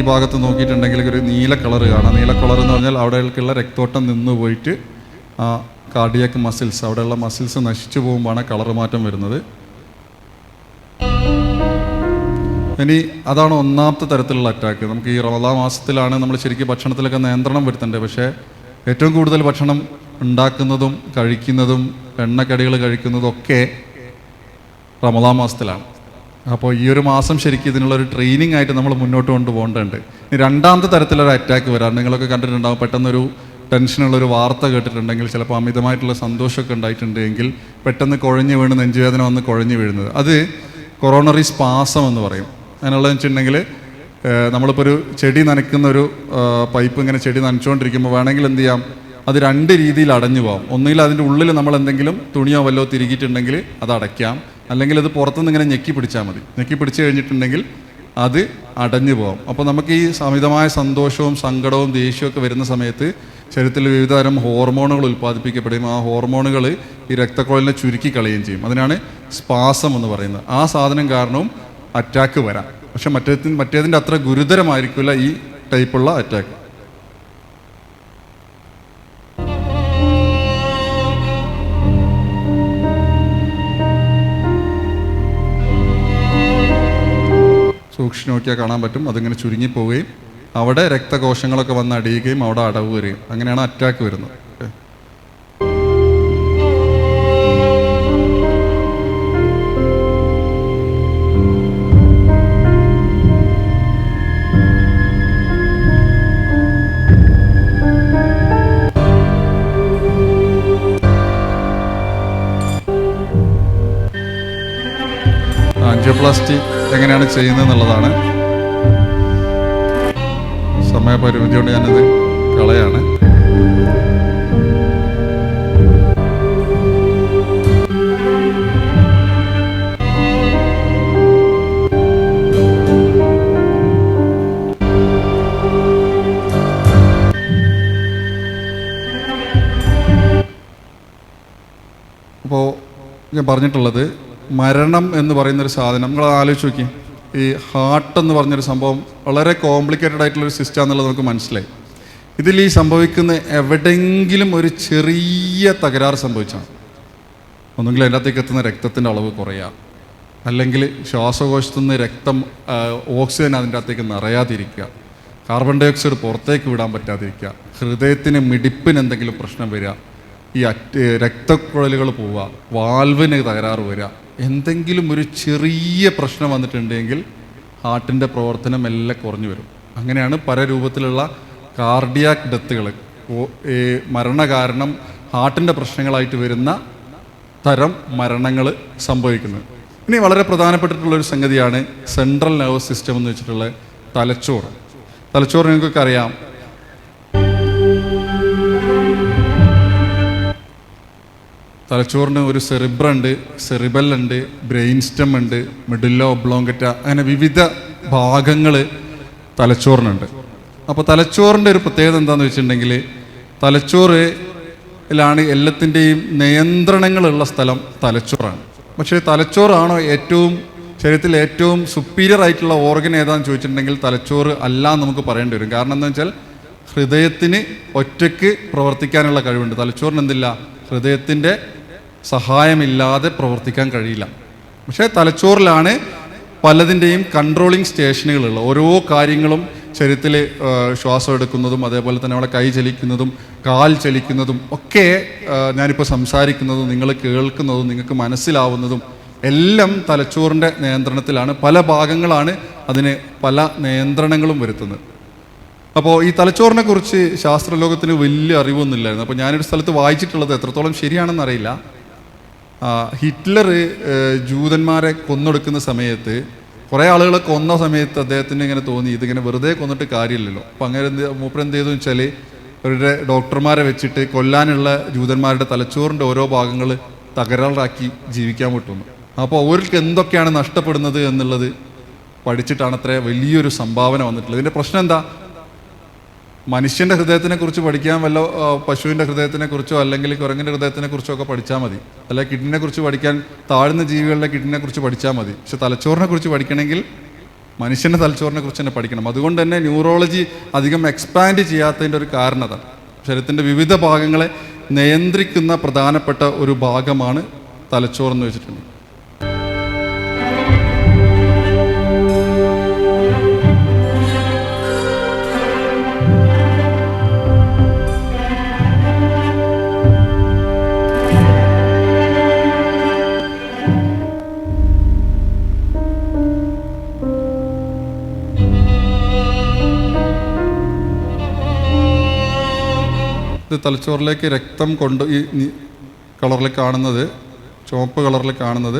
ഈ ഭാഗത്ത് നോക്കിയിട്ടുണ്ടെങ്കിൽ ഒരു നീല കളർ കാണാം. നീല കളർ എന്ന് പറഞ്ഞാൽ അവിടേക്കുള്ള രക്തോട്ടം നിന്ന് പോയിട്ട് ആ കാർഡിയാക് മസിൽസ്, അവിടെയുള്ള മസിൽസ് നശിച്ചു പോകുമ്പോഴാണ് കളർ മാറ്റം വരുന്നത്. ഇനി അതാണ് ഒന്നാമത്തെ തരത്തിലുള്ള അറ്റാക്ക്. നമുക്ക് ഈ റമദാൻ മാസത്തിലാണ് നമ്മൾ ശരിക്കും ഭക്ഷണത്തിലൊക്കെ നിയന്ത്രണം വരുത്തേണ്ടത്. പക്ഷേ ഏറ്റവും കൂടുതൽ ഭക്ഷണം ഉണ്ടാക്കുന്നതും കഴിക്കുന്നതും എണ്ണക്കടികൾ കഴിക്കുന്നതും ഒക്കെ റമദാൻ മാസത്തിലാണ്. അപ്പോൾ ഈ ഒരു മാസം ശരിക്കും ഇതിനുള്ളൊരു ട്രെയിനിങ് ആയിട്ട് നമ്മൾ മുന്നോട്ട് കൊണ്ടുപോകേണ്ടതുണ്ട്. ഇനി രണ്ടാമത്തെ തരത്തിലൊരു അറ്റാക്ക് വരാം. നിങ്ങളൊക്കെ കണ്ടിട്ടുണ്ടാകും, പെട്ടെന്നൊരു ടെൻഷനുള്ളൊരു വാർത്ത കേട്ടിട്ടുണ്ടെങ്കിൽ, ചിലപ്പോൾ അമിതമായിട്ടുള്ള സന്തോഷമൊക്കെ ഉണ്ടായിട്ടുണ്ടെങ്കിൽ പെട്ടെന്ന് കുഴഞ്ഞു വീണ് നെഞ്ചുവേദന വന്ന് കുഴഞ്ഞു വീഴുന്നത്, അത് കൊറോണറി സ്പാസം എന്ന് പറയും. അതിനുള്ളതെന്ന് വെച്ചിട്ടുണ്ടെങ്കിൽ നമ്മളിപ്പോൾ ഒരു ചെടി നനയ്ക്കുന്ന ഒരു പൈപ്പ് ഇങ്ങനെ ചെടി നനച്ചുകൊണ്ടിരിക്കുമ്പോൾ വേണമെങ്കിൽ എന്ത് ചെയ്യാം, അത് രണ്ട് രീതിയിൽ അടഞ്ഞു പോകാം. ഒന്നുകിൽ അതിൻ്റെ ഉള്ളിൽ നമ്മൾ എന്തെങ്കിലും തുണിയോ വല്ലോ തിരുകിയിട്ടുണ്ടെങ്കിൽ അത് അടയ്ക്കാം, അല്ലെങ്കിൽ അത് പുറത്തുനിന്ന് ഇങ്ങനെ ഞെക്കി പിടിച്ചാൽ മതി. ഞെക്കി പിടിച്ച് കഴിഞ്ഞിട്ടുണ്ടെങ്കിൽ അത് അടഞ്ഞു പോകാം. അപ്പോൾ നമുക്ക് ഈ അമിതമായ സന്തോഷവും സങ്കടവും ദേഷ്യമൊക്കെ വരുന്ന സമയത്ത് ശരീരത്തിൽ വിവിധ തരം ഹോർമോണുകൾ ഉൽപ്പാദിപ്പിക്കപ്പെടുകയും ആ ഹോർമോണുകൾ ഈ രക്തക്കുഴലിനെ ചുരുക്കി കളയുകയും ചെയ്യും. അതിനാണ് സ്പാസം എന്ന് പറയുന്നത്. ആ സാധനം കാരണവും അറ്റാക്ക് വരാം. പക്ഷെ മറ്റേതിൻ്റെ അത്ര ഗുരുതരമായിരിക്കില്ല ഈ ടൈപ്പുള്ള അറ്റാക്ക്. സൂക്ഷിച്ച് നോക്കിയാൽ കാണാൻ പറ്റും. അതിങ്ങനെ ചുരുങ്ങിപ്പോവുകയും അവിടെ രക്തകോശങ്ങളൊക്കെ വന്ന് അടിയുകയും അവിടെ അടവ് വരികയും അങ്ങനെയാണ് അറ്റാക്ക് വരുന്നത്. ആൻജിയോപ്ലാസ്റ്റി എങ്ങനെയാണ് ചെയ്യുന്നത് എന്നുള്ളതാണ്. സമയപരിമിതി കൊണ്ട് ഞാനിത് കളയാണ്. അപ്പോൾ ഞാൻ പറഞ്ഞിട്ടുള്ളത്, മരണം എന്ന് പറയുന്നൊരു സാധനം നിങ്ങൾ ആലോചിച്ച് നോക്കി. ഈ ഹാർട്ട് എന്ന് പറഞ്ഞൊരു സംഭവം വളരെ കോംപ്ലിക്കേറ്റഡ് ആയിട്ടുള്ളൊരു സിസ്റ്റം എന്നുള്ളത് നമുക്ക് മനസ്സിലായി. ഇതിൽ ഈ സംഭവിക്കുന്ന എവിടെയെങ്കിലും ഒരു ചെറിയ തകരാറ് സംഭവിച്ചാൽ ഒന്നുകിൽ അതിൻ്റെ അകത്തേക്ക് എത്തുന്ന രക്തത്തിൻ്റെ അളവ് കുറയുക, അല്ലെങ്കിൽ ശ്വാസകോശത്തു നിന്ന് രക്തം ഓക്സിജൻ അതിൻ്റെ അകത്തേക്ക് നിറയാതിരിക്കുക, കാർബൺ ഡൈ ഓക്സൈഡ് പുറത്തേക്ക് വിടാൻ പറ്റാതിരിക്കുക, ഹൃദയത്തിന് മിടിപ്പിന് എന്തെങ്കിലും പ്രശ്നം വരിക, ഈ രക്തക്കുഴലുകൾ പോവുക, വാൽവിന് തകരാറ് വരിക, എന്തെങ്കിലും ഒരു ചെറിയ പ്രശ്നം വന്നിട്ടുണ്ടെങ്കിൽ ഹാർട്ടിൻ്റെ പ്രവർത്തനം എല്ലാം കുറഞ്ഞു വരും. അങ്ങനെയാണ് പല രൂപത്തിലുള്ള കാർഡിയാക് ഡെത്തുകൾ, മരണകാരണം ഹാർട്ടിൻ്റെ പ്രശ്നങ്ങളായിട്ട് വരുന്ന തരം മരണങ്ങൾ സംഭവിക്കുന്നത്. ഇനി വളരെ പ്രധാനപ്പെട്ടിട്ടുള്ളൊരു സംഗതിയാണ് സെൻട്രൽ നെർവസ് സിസ്റ്റം എന്ന് വെച്ചിട്ടുള്ള തലച്ചോറ്. തലച്ചോറ് നിങ്ങൾക്കൊക്കെ അറിയാം, തലച്ചോറിന് ഒരു സെറിബ്രണ്ട്, സെറിബെല്ലുണ്ട്, ബ്രെയിൻ സ്റ്റം ഉണ്ട്, മെഡുല്ല ഒബ്ലോങ്കറ്റ, അങ്ങനെ വിവിധ ഭാഗങ്ങൾ തലച്ചോറിനുണ്ട്. അപ്പോൾ തലച്ചോറിൻ്റെ ഒരു പ്രത്യേകത എന്താണെന്ന് വെച്ചിട്ടുണ്ടെങ്കിൽ, തലച്ചോറിലാണ് എല്ലാത്തിൻ്റെയും നിയന്ത്രണങ്ങളുള്ള സ്ഥലം തലച്ചോറാണ്. പക്ഷേ തലച്ചോറാണോ ശരീരത്തിൽ ഏറ്റവും സുപ്പീരിയർ ആയിട്ടുള്ള ഓർഗൻ ഏതാണെന്ന് ചോദിച്ചിട്ടുണ്ടെങ്കിൽ തലച്ചോറ് അല്ല എന്ന് നമുക്ക് പറയേണ്ടി വരും. കാരണം എന്താണെന്ന് വെച്ചാൽ ഹൃദയത്തിന് ഒറ്റയ്ക്ക് പ്രവർത്തിക്കാനുള്ള കഴിവുണ്ട്. തലച്ചോറിന് എന്തില്ല, ഹൃദയത്തിൻ്റെ സഹായമില്ലാതെ പ്രവർത്തിക്കാൻ കഴിയില്ല. പക്ഷേ തലച്ചോറിലാണ് പലതിൻ്റെയും കൺട്രോളിങ് സ്റ്റേഷനുകളുള്ളത്. ഓരോ കാര്യങ്ങളും ശരീരത്തിൽ ശ്വാസം എടുക്കുന്നതും അതേപോലെ തന്നെ നമ്മളെ കൈ ചലിക്കുന്നതും കാൽ ചലിക്കുന്നതും ഒക്കെ, ഞാനിപ്പോൾ സംസാരിക്കുന്നതും നിങ്ങൾ കേൾക്കുന്നതും നിങ്ങൾക്ക് മനസ്സിലാവുന്നതും എല്ലാം തലച്ചോറിൻ്റെ നിയന്ത്രണത്തിലാണ്. പല ഭാഗങ്ങളാണ് അതിന് പല നിയന്ത്രണങ്ങളും വരുത്തുന്നത്. അപ്പോൾ ഈ തലച്ചോറിനെ കുറിച്ച് ശാസ്ത്രലോകത്തിന് വലിയ അറിവൊന്നുമില്ലായിരുന്നു. അപ്പോൾ ഞാനൊരു സ്ഥലത്ത് വായിച്ചിട്ടുള്ളത് എത്രത്തോളം ശരിയാണെന്നറിയില്ല. ഹിറ്റ്ലർ ജൂതന്മാരെ കൊന്നൊടുക്കുന്ന സമയത്ത് കുറേ ആളുകളെ കൊന്ന സമയത്ത് അദ്ദേഹത്തിന് ഇങ്ങനെ തോന്നി, ഇതിങ്ങനെ വെറുതെ കൊന്നിട്ട് കാര്യമില്ലല്ലോ. അപ്പോൾ അങ്ങനെ മൂപ്പരെന്ത് ചെയ്തു വെച്ചാൽ അവരുടെ ഡോക്ടർമാരെ വെച്ചിട്ട് കൊല്ലാനുള്ള ജൂതന്മാരുടെ തലച്ചോറിൻ്റെ ഓരോ ഭാഗങ്ങൾ തകരാറാക്കി ജീവിക്കാൻ വിട്ടുന്നു. അപ്പോൾ അവർക്ക് എന്തൊക്കെയാണ് നഷ്ടപ്പെടുന്നത് എന്നുള്ളത് പഠിച്ചിട്ടാണ് അത്ര വലിയൊരു സംഭാവന വന്നിട്ടുള്ളത്. ഇതിൻ്റെ പ്രശ്നം എന്താ, മനുഷ്യൻ്റെ ഹൃദയത്തിനെ കുറിച്ച് പഠിക്കാൻ വല്ല പശുവിൻ്റെ ഹൃദയത്തിനെ കുറിച്ചോ അല്ലെങ്കിൽ കുരങ്ങിൻ്റെ ഹൃദയത്തിനെ കുറിച്ചോ ഒക്കെ പഠിച്ചാൽ മതി. അല്ല കിഡ്നിനെ കുറിച്ച് പഠിക്കാൻ താഴ്ന്ന ജീവികളുടെ കിഡ്നിനെ കുറിച്ച് പഠിച്ചാൽ മതി. പക്ഷെ തലച്ചോറിനെ കുറിച്ച് പഠിക്കണമെങ്കിൽ മനുഷ്യൻ്റെ തലച്ചോറിനെ കുറിച്ച് തന്നെ പഠിക്കണം. അതുകൊണ്ട് തന്നെ ന്യൂറോളജി അധികം എക്സ്പാൻഡ് ചെയ്യാത്തതിൻ്റെ ഒരു കാരണം അതാണ്. ശരീരത്തിൻ്റെ വിവിധ ഭാഗങ്ങളെ നിയന്ത്രിക്കുന്ന പ്രധാനപ്പെട്ട ഒരു ഭാഗമാണ് തലച്ചോറെന്ന് വെച്ചിട്ടുണ്ട്. ഇത് തലച്ചോറിലേക്ക് രക്തം കൊണ്ട് ഈ കളറിൽ കാണുന്നത്, ചുവപ്പ് കളറിൽ കാണുന്നത്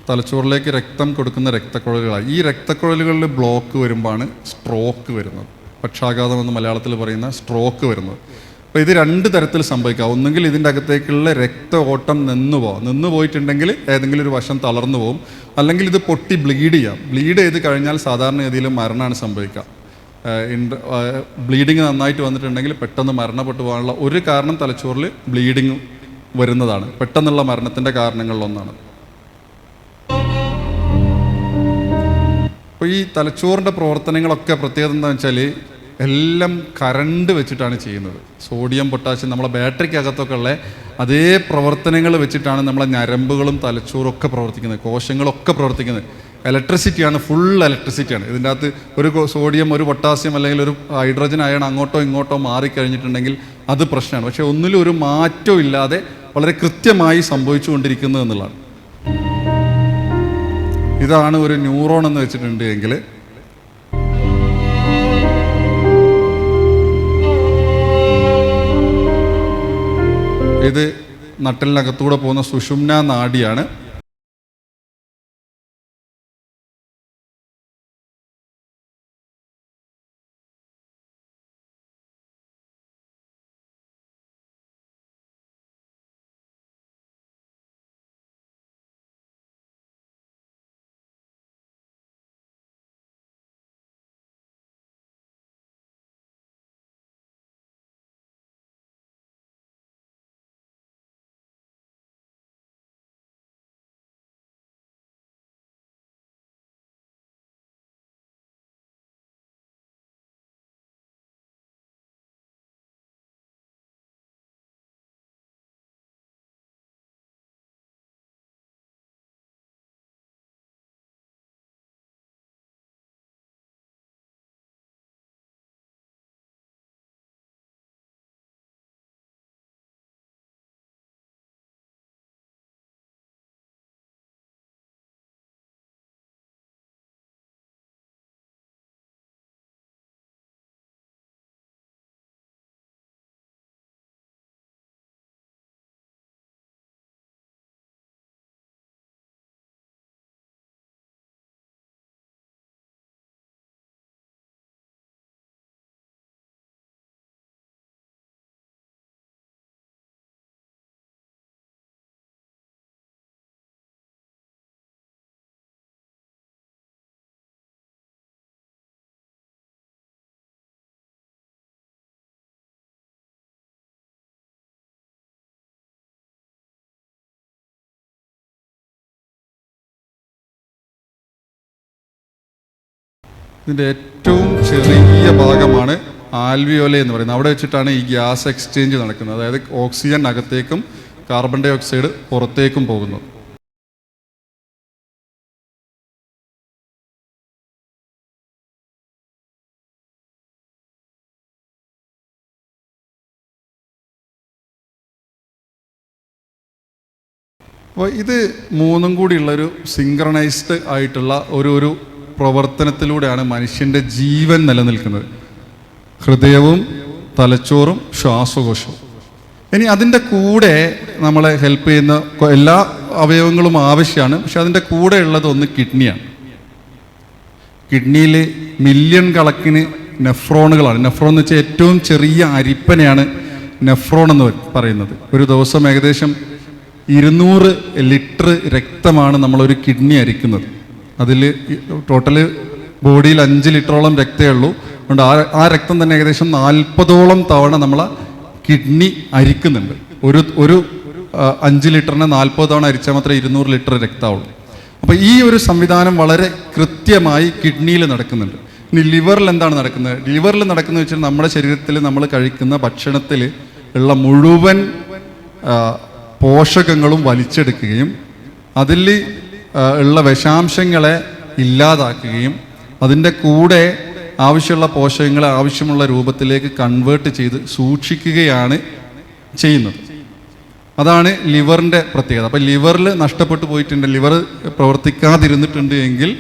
തലച്ചോറിലേക്ക് രക്തം കൊടുക്കുന്ന രക്തക്കുഴലുകളാണ്. ഈ രക്തക്കുഴലുകളിൽ ബ്ലോക്ക് വരുമ്പോഴാണ് സ്ട്രോക്ക് വരുന്നത്. പക്ഷാഘാതം എന്ന് മലയാളത്തിൽ പറയുന്ന സ്ട്രോക്ക് വരുന്നത്. അപ്പോൾ ഇത് രണ്ട് തരത്തിൽ സംഭവിക്കാം. ഒന്നുകിൽ ഇതിൻ്റെ അകത്തേക്കുള്ള രക്ത ഓട്ടം നിന്ന് പോയിട്ടുണ്ടെങ്കിൽ ഏതെങ്കിലും ഒരു വശം തളർന്നു പോകും, അല്ലെങ്കിൽ ഇത് പൊട്ടി ബ്ലീഡ് ചെയ്യാം. ബ്ലീഡ് ചെയ്ത് കഴിഞ്ഞാൽ സാധാരണഗതിയിൽ മരണമാണ് സംഭവിക്കുക. ബ്ലീഡിങ് നന്നായിട്ട് വന്നിട്ടുണ്ടെങ്കിൽ പെട്ടെന്ന് മരണപ്പെട്ടു പോകാനുള്ള ഒരു കാരണം തലച്ചോറിൽ ബ്ലീഡിങ് വരുന്നതാണ്. പെട്ടെന്നുള്ള മരണത്തിൻ്റെ കാരണങ്ങളിലൊന്നാണ്. അപ്പോൾ ഈ തലച്ചോറിൻ്റെ പ്രവർത്തനങ്ങളൊക്കെ പ്രത്യേകത എന്താണെന്ന് വെച്ചാൽ എല്ലാം കറണ്ട് വെച്ചിട്ടാണ് ചെയ്യുന്നത്. സോഡിയം പൊട്ടാസ്യം നമ്മളെ ബാറ്ററിക്കകത്തൊക്കെ ഉള്ള അതേ പ്രവർത്തനങ്ങൾ വെച്ചിട്ടാണ് നമ്മളെ ഞരമ്പുകളും തലച്ചോറും ഒക്കെ പ്രവർത്തിക്കുന്നത്, കോശങ്ങളൊക്കെ പ്രവർത്തിക്കുന്നത്. ഇലക്ട്രിസിറ്റിയാണ്, ഫുൾ ഇലക്ട്രിസിറ്റിയാണ്. ഇതിൻ്റെ അകത്ത് ഒരു സോഡിയം, ഒരു പൊട്ടാസ്യം അല്ലെങ്കിൽ ഒരു ഹൈഡ്രജൻ അയൺ അങ്ങോട്ടോ ഇങ്ങോട്ടോ മാറിക്കഴിഞ്ഞിട്ടുണ്ടെങ്കിൽ അത് പ്രശ്നമാണ്. പക്ഷേ ഒന്നിലും ഒരു മാറ്റവും ഇല്ലാതെ വളരെ കൃത്യമായി സംഭവിച്ചുകൊണ്ടിരിക്കുന്നത് എന്നുള്ളതാണ്. ഇതാണ് ഒരു ന്യൂറോൺ എന്ന് വെച്ചിട്ടുണ്ട് എങ്കിൽ ഇത് നട്ടലിനകത്തൂടെ പോകുന്ന സുഷുമ്ന നാഡിയാണ്. ഇതിൻ്റെ ഏറ്റവും ചെറിയ ഭാഗമാണ് ആൽവിയോല എന്ന് പറയുന്നത്. അവിടെ വെച്ചിട്ടാണ് ഈ ഗ്യാസ് എക്സ്ചേഞ്ച് നടക്കുന്നത്. അതായത് ഓക്സിജൻ അകത്തേക്കും കാർബൺ ഡൈ ഓക്സൈഡ് പുറത്തേക്കും പോകുന്നത്. അപ്പോൾ ഇത് മൂന്നും കൂടിയുള്ളൊരു സിങ്ക്രണൈസ്ഡ് ആയിട്ടുള്ള ഒരു പ്രവർത്തനത്തിലൂടെയാണ് മനുഷ്യൻ്റെ ജീവൻ നിലനിൽക്കുന്നത്. ഹൃദയവും തലച്ചോറും ശ്വാസകോശവും. ഇനി അതിൻ്റെ കൂടെ നമ്മളെ ഹെൽപ്പ് ചെയ്യുന്ന എല്ലാ അവയവങ്ങളും ആവശ്യമാണ്. പക്ഷെ അതിൻ്റെ കൂടെ ഉള്ളത് ഒന്ന് കിഡ്നിയാണ്. കിഡ്നിയിൽ മില്യൺ കണക്കിന് നെഫ്രോണുകളാണ്. നെഫ്രോൺ എന്ന് വെച്ചാൽ ഏറ്റവും ചെറിയ അരിപ്പനെയാണ് നെഫ്രോൺ എന്ന് പറയുന്നത്. ഒരു ദിവസം ഏകദേശം 200 ലിറ്റർ രക്തമാണ് നമ്മളൊരു കിഡ്നി അരിക്കുന്നത്. അതിൽ ടോട്ടല് ബോഡിയിൽ 5 ലിറ്ററോളം രക്തമേ ഉള്ളൂ. അതുകൊണ്ട് ആ രക്തം തന്നെ ഏകദേശം 40ഓളം തവണ നമ്മളെ കിഡ്നി അരിക്കുന്നുണ്ട്. ഒരു 5 ലിറ്ററിന് 40 തവണ അരിച്ചാൽ മാത്രമേ 200 ലിറ്റർ രക്തമുള്ളൂ. അപ്പോൾ ഈ ഒരു സംവിധാനം വളരെ കൃത്യമായി കിഡ്നിയിൽ നടക്കുന്നുണ്ട്. ഇനി ലിവറിൽ എന്താണ് നടക്കുന്നത്? ലിവറിൽ നടക്കുന്നത് വെച്ചാൽ നമ്മുടെ ശരീരത്തിൽ നമ്മൾ കഴിക്കുന്ന ഭക്ഷണത്തിൽ ഉള്ള മുഴുവൻ പോഷകങ്ങളും വലിച്ചെടുക്കുകയും അതിൽ ഉള്ള വിഷാംശങ്ങളെ ഇല്ലാതാക്കുകയും അതിൻ്റെ കൂടെ ആവശ്യമുള്ള പോഷകങ്ങളെ ആവശ്യമുള്ള രൂപത്തിലേക്ക് കൺവേർട്ട് ചെയ്ത് സൂക്ഷിക്കുകയാണ് ചെയ്യുന്നത്. അതാണ് ലിവറിൻ്റെ പ്രത്യേകത. അപ്പോൾ ലിവറിൽ നഷ്ടപ്പെട്ടു പോയിട്ടുണ്ട്, ലിവർ പ്രവർത്തിക്കാതിരുന്നിട്ടുണ്ട് എങ്കിൽ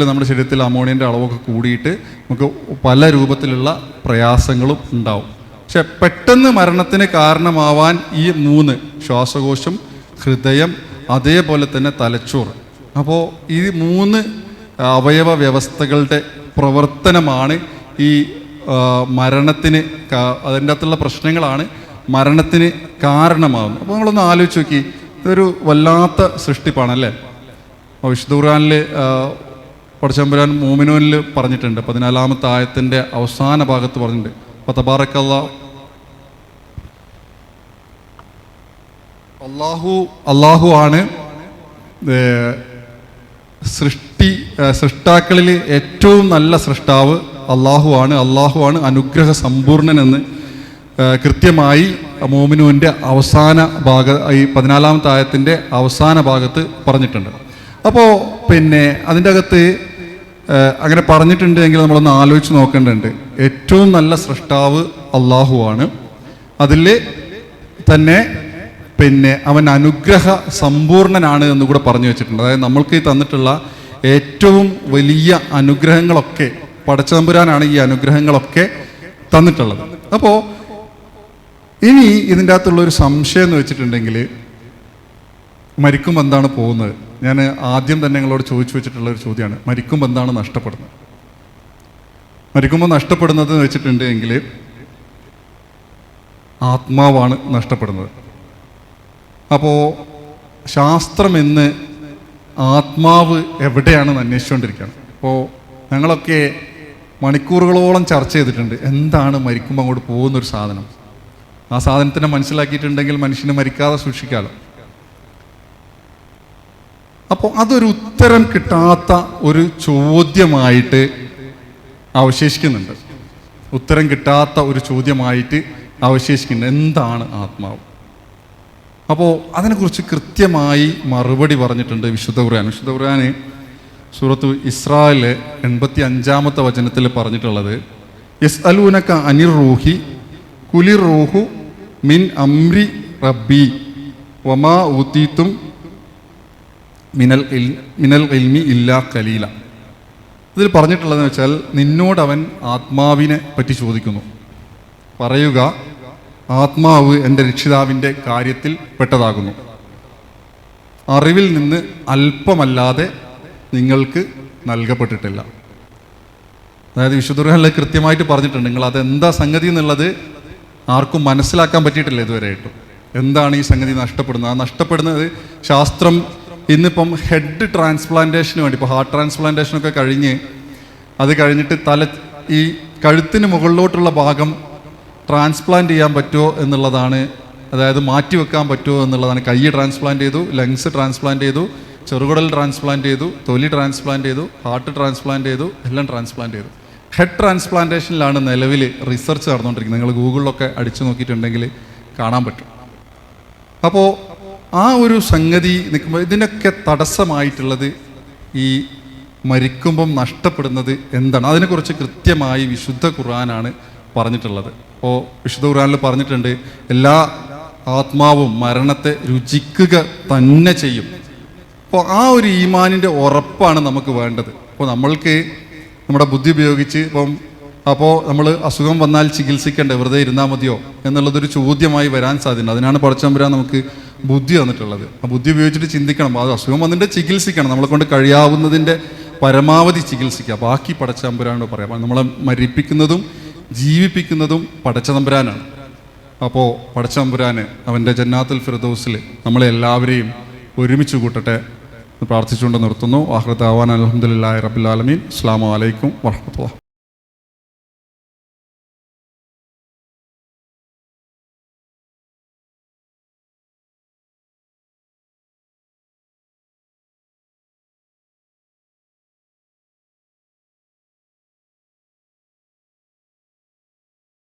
നമ്മുടെ ശരീരത്തിൽ അമോണിയൻ്റെ അളവൊക്കെ കൂടിയിട്ട് നമുക്ക് പല രൂപത്തിലുള്ള പ്രയാസങ്ങളും ഉണ്ടാവും. പക്ഷെ പെട്ടെന്ന് മരണത്തിന് കാരണമാവാൻ ഈ 3 ശ്വാസകോശം, ഹൃദയം, അതേപോലെ തന്നെ തലച്ചോറ്. അപ്പോൾ ഈ 3 അവയവ വ്യവസ്ഥകളുടെ പ്രവർത്തനമാണ് ഈ മരണത്തിന്, അതിൻ്റെ അകത്തുള്ള പ്രശ്നങ്ങളാണ് മരണത്തിന് കാരണമാകുന്നത്. അപ്പോൾ നമ്മളൊന്ന് ആലോചിച്ച് നോക്കി, ഇതൊരു വല്ലാത്ത സൃഷ്ടിപ്പാണല്ലേ. വിശുദ്ധ ഖുർആനിൽ പടച്ചമ്പുരാൻ മൂമിനൂനിൽ പറഞ്ഞിട്ടുണ്ട്, 14-ാമത്തെ ആയത്തിൻ്റെ അവസാന ഭാഗത്ത് പറഞ്ഞിട്ടുണ്ട്, അള്ളാഹു ആണ് സൃഷ്ടാക്കളിൽ ഏറ്റവും നല്ല സൃഷ്ടാവ് അള്ളാഹു ആണ് അനുഗ്രഹ സമ്പൂർണൻ എന്ന് കൃത്യമായി മോമിനൂൻ്റെ അവസാന ഈ 14-ാമത്തെ ആയത്തിൻ്റെ അവസാന ഭാഗത്ത് പറഞ്ഞിട്ടുണ്ട്. അപ്പോൾ പിന്നെ അതിൻ്റെ അകത്ത് അങ്ങനെ പറഞ്ഞിട്ടുണ്ട് എങ്കിൽ നമ്മളൊന്ന് ആലോചിച്ച് നോക്കേണ്ടതുണ്ട്. ഏറ്റവും നല്ല സൃഷ്ടാവ് അള്ളാഹുവാണ്. അതിൽ തന്നെ പിന്നെ അവൻ അനുഗ്രഹ സമ്പൂർണനാണ് എന്ന് കൂടെ പറഞ്ഞു വെച്ചിട്ടുണ്ട്. അതായത് നമ്മൾക്ക് തന്നിട്ടുള്ള ഏറ്റവും വലിയ അനുഗ്രഹങ്ങളൊക്കെ പടച്ചതമ്പുരാനാണ് ഈ അനുഗ്രഹങ്ങളൊക്കെ തന്നിട്ടുള്ളത്. അപ്പോൾ ഇനി ഇതിൻ്റെ അകത്തുള്ളൊരു സംശയം എന്ന് വെച്ചിട്ടുണ്ടെങ്കിൽ, മരിക്കുമ്പോൾ എന്താണ് പോകുന്നത്? ഞാൻ ആദ്യം തന്നെ നിങ്ങളോട് ചോദിച്ചു വെച്ചിട്ടുള്ളൊരു ചോദ്യമാണ്, മരിക്കുമ്പോൾ എന്താണ് നഷ്ടപ്പെടുന്നത്? മരിക്കുമ്പോൾ നഷ്ടപ്പെടുന്നത് എന്ന് വെച്ചിട്ടുണ്ടെങ്കിൽ ആത്മാവാണ് നഷ്ടപ്പെടുന്നത്. അപ്പോൾ ശാസ്ത്രം ഇന്ന് ആത്മാവ് എവിടെയാണെന്ന് അന്വേഷിച്ചുകൊണ്ടിരിക്കുകയാണ്. അപ്പോൾ ഞങ്ങളൊക്കെ മണിക്കൂറുകളോളം ചർച്ച ചെയ്തിട്ടുണ്ട്, എന്താണ് മരിക്കുമ്പോൾ അങ്ങോട്ട് പോകുന്നൊരു സാധനം. ആ സാധനത്തിനെ മനസ്സിലാക്കിയിട്ടുണ്ടെങ്കിൽ മനുഷ്യന് മരിക്കാതെ സൂക്ഷിക്കാമല്ലോ. അപ്പോൾ അതൊരു ഉത്തരം കിട്ടാത്ത ഒരു ചോദ്യമായിട്ട് അവശേഷിക്കുന്നുണ്ട്. ഉത്തരം കിട്ടാത്ത ഒരു ചോദ്യമായിട്ട് അവശേഷിക്കുന്നുണ്ട്, എന്താണ് ആത്മാവ്? അപ്പോൾ അതിനെക്കുറിച്ച് കൃത്യമായി മറുപടി പറഞ്ഞിട്ടുണ്ട് വിശുദ്ധ ഖുർആൻ. വിശുദ്ധ ഖുർആൻ സൂറത്ത് ഇസ്രായിലെ 85-ാമത്തെ വചനത്തിൽ പറഞ്ഞിട്ടുള്ളത്, യസ്അലൂനക അനിർ റൂഹി കുലിർ റൂഹു മിൻ അംരി റബ്ബി വമാ ഊതീതും മിനൽ ഇൽമി ഇല്ലാ ഖലീല. ഇതിൽ പറഞ്ഞിട്ടുള്ളതെന്ന് വെച്ചാൽ, നിന്നോട് അവൻ ആത്മാവിനെ പറ്റി ചോദിക്കുന്നു, പറയുക ആത്മാവ് എൻ്റെ രക്ഷിതാവിൻ്റെ കാര്യത്തിൽ പെട്ടതാകുന്നു, അറിവിൽ നിന്ന് അല്പമല്ലാതെ നിങ്ങൾക്ക് നൽകപ്പെട്ടിട്ടില്ല. അതായത് വിശുദ്ധ ഖുർആനിൽ കൃത്യമായിട്ട് പറഞ്ഞിട്ടുണ്ട്, നിങ്ങൾ അതെന്താ സംഗതി എന്നുള്ളത് ആർക്കും മനസ്സിലാക്കാൻ പറ്റിയിട്ടില്ല ഇതുവരെയായിട്ടും. എന്താണ് ഈ സംഗതി നഷ്ടപ്പെടുന്നത്? ആ നഷ്ടപ്പെടുന്നത് ശാസ്ത്രം ഇന്നിപ്പം ഹെഡ് ട്രാൻസ്പ്ലാന്റേഷന് വേണ്ടി, ഇപ്പോൾ ഹാർട്ട് ട്രാൻസ്പ്ലാന്റേഷനൊക്കെ കഴിഞ്ഞിട്ട് ഈ കഴുത്തിന് മുകളിലോട്ടുള്ള ഭാഗം ട്രാൻസ്പ്ലാന്റ് ചെയ്യാൻ പറ്റുമോ എന്നുള്ളതാണ്, അതായത് മാറ്റിവെക്കാൻ പറ്റുമോ എന്നുള്ളതാണ്. കൈ ട്രാൻസ്പ്ലാന്റ് ചെയ്തു, ലങ്സ് ട്രാൻസ്പ്ലാന്റ് ചെയ്തു, ചെറുകുടൽ ട്രാൻസ്പ്ലാന്റ് ചെയ്തു, തൊലി ട്രാൻസ്പ്ലാന്റ് ചെയ്തു, ഹാർട്ട് ട്രാൻസ്പ്ലാന്റ് ചെയ്തു, എല്ലാം ട്രാൻസ്പ്ലാന്റ് ചെയ്തു. ഹെഡ് ട്രാൻസ്പ്ലാന്റേഷനിലാണ് നിലവിൽ റിസർച്ച് നടന്നുകൊണ്ടിരിക്കുന്നത്. നിങ്ങൾ ഗൂഗിളിലൊക്കെ അടിച്ചു നോക്കിയിട്ടുണ്ടെങ്കിൽ കാണാൻ പറ്റും. അപ്പോൾ ആ ഒരു സംഗതി നിൽക്കുമ്പോൾ ഇതിനൊക്കെ തടസ്സമായിട്ടുള്ളത് ഈ മരിക്കുമ്പം നഷ്ടപ്പെടുന്നത് എന്താണ്? അതിനെക്കുറിച്ച് കൃത്യമായി വിശുദ്ധ ഖുർആനാണ് പറഞ്ഞിട്ടുള്ളത്. അപ്പോൾ വിശുദ്ധ ഖുർആനിൽ പറഞ്ഞിട്ടുണ്ട്, എല്ലാ ആത്മാവും മരണത്തെ രുചിക്കുക തന്നെ ചെയ്യും. അപ്പോൾ ആ ഒരു ഈമാനിൻ്റെ ഉറപ്പാണ് നമുക്ക് വേണ്ടത്. അപ്പോൾ നമ്മൾക്ക് നമ്മുടെ ബുദ്ധി ഉപയോഗിച്ച് അപ്പോൾ നമ്മൾ അസുഖം വന്നാൽ ചികിത്സിക്കണ്ടേ, വെറുതെ ഇരുന്നാൽ മതിയോ എന്നുള്ളതൊരു ചോദ്യമായി വരാൻ സാധ്യത. അതിനാണ് പടച്ചതമ്പുരാൻ നമുക്ക് ബുദ്ധി വന്നിട്ടുള്ളത്. ആ ബുദ്ധി ഉപയോഗിച്ചിട്ട് ചിന്തിക്കണം, അത് അസുഖം വന്നിട്ട് ചികിത്സിക്കണം, നമ്മളെ കൊണ്ട് കഴിയാവുന്നതിൻ്റെ പരമാവധി ചികിത്സിക്കുക. ബാക്കി പടച്ചതമ്പുരാനോട് പറയാം. നമ്മളെ മരിപ്പിക്കുന്നതും ജീവിപ്പിക്കുന്നതും പടച്ചതമ്പുരാനാണ്. അപ്പോൾ പടച്ചതമ്പുരാന് അവൻ്റെ ജന്നാത്തുൽ ഫിർദൗസിൽ നമ്മളെ എല്ലാവരെയും ഒരുമിച്ച് കൂട്ടട്ടെ പ്രാർത്ഥിച്ചുകൊണ്ട് നിർത്തുന്നു. ആഖിറു ദഅ്വാനാ അൽഹംദുലില്ലാഹി റബ്ബിൽ ആലമീൻ. അസ്സലാമു അലൈക്കും വറഹ്മത്തുള്ളാഹി.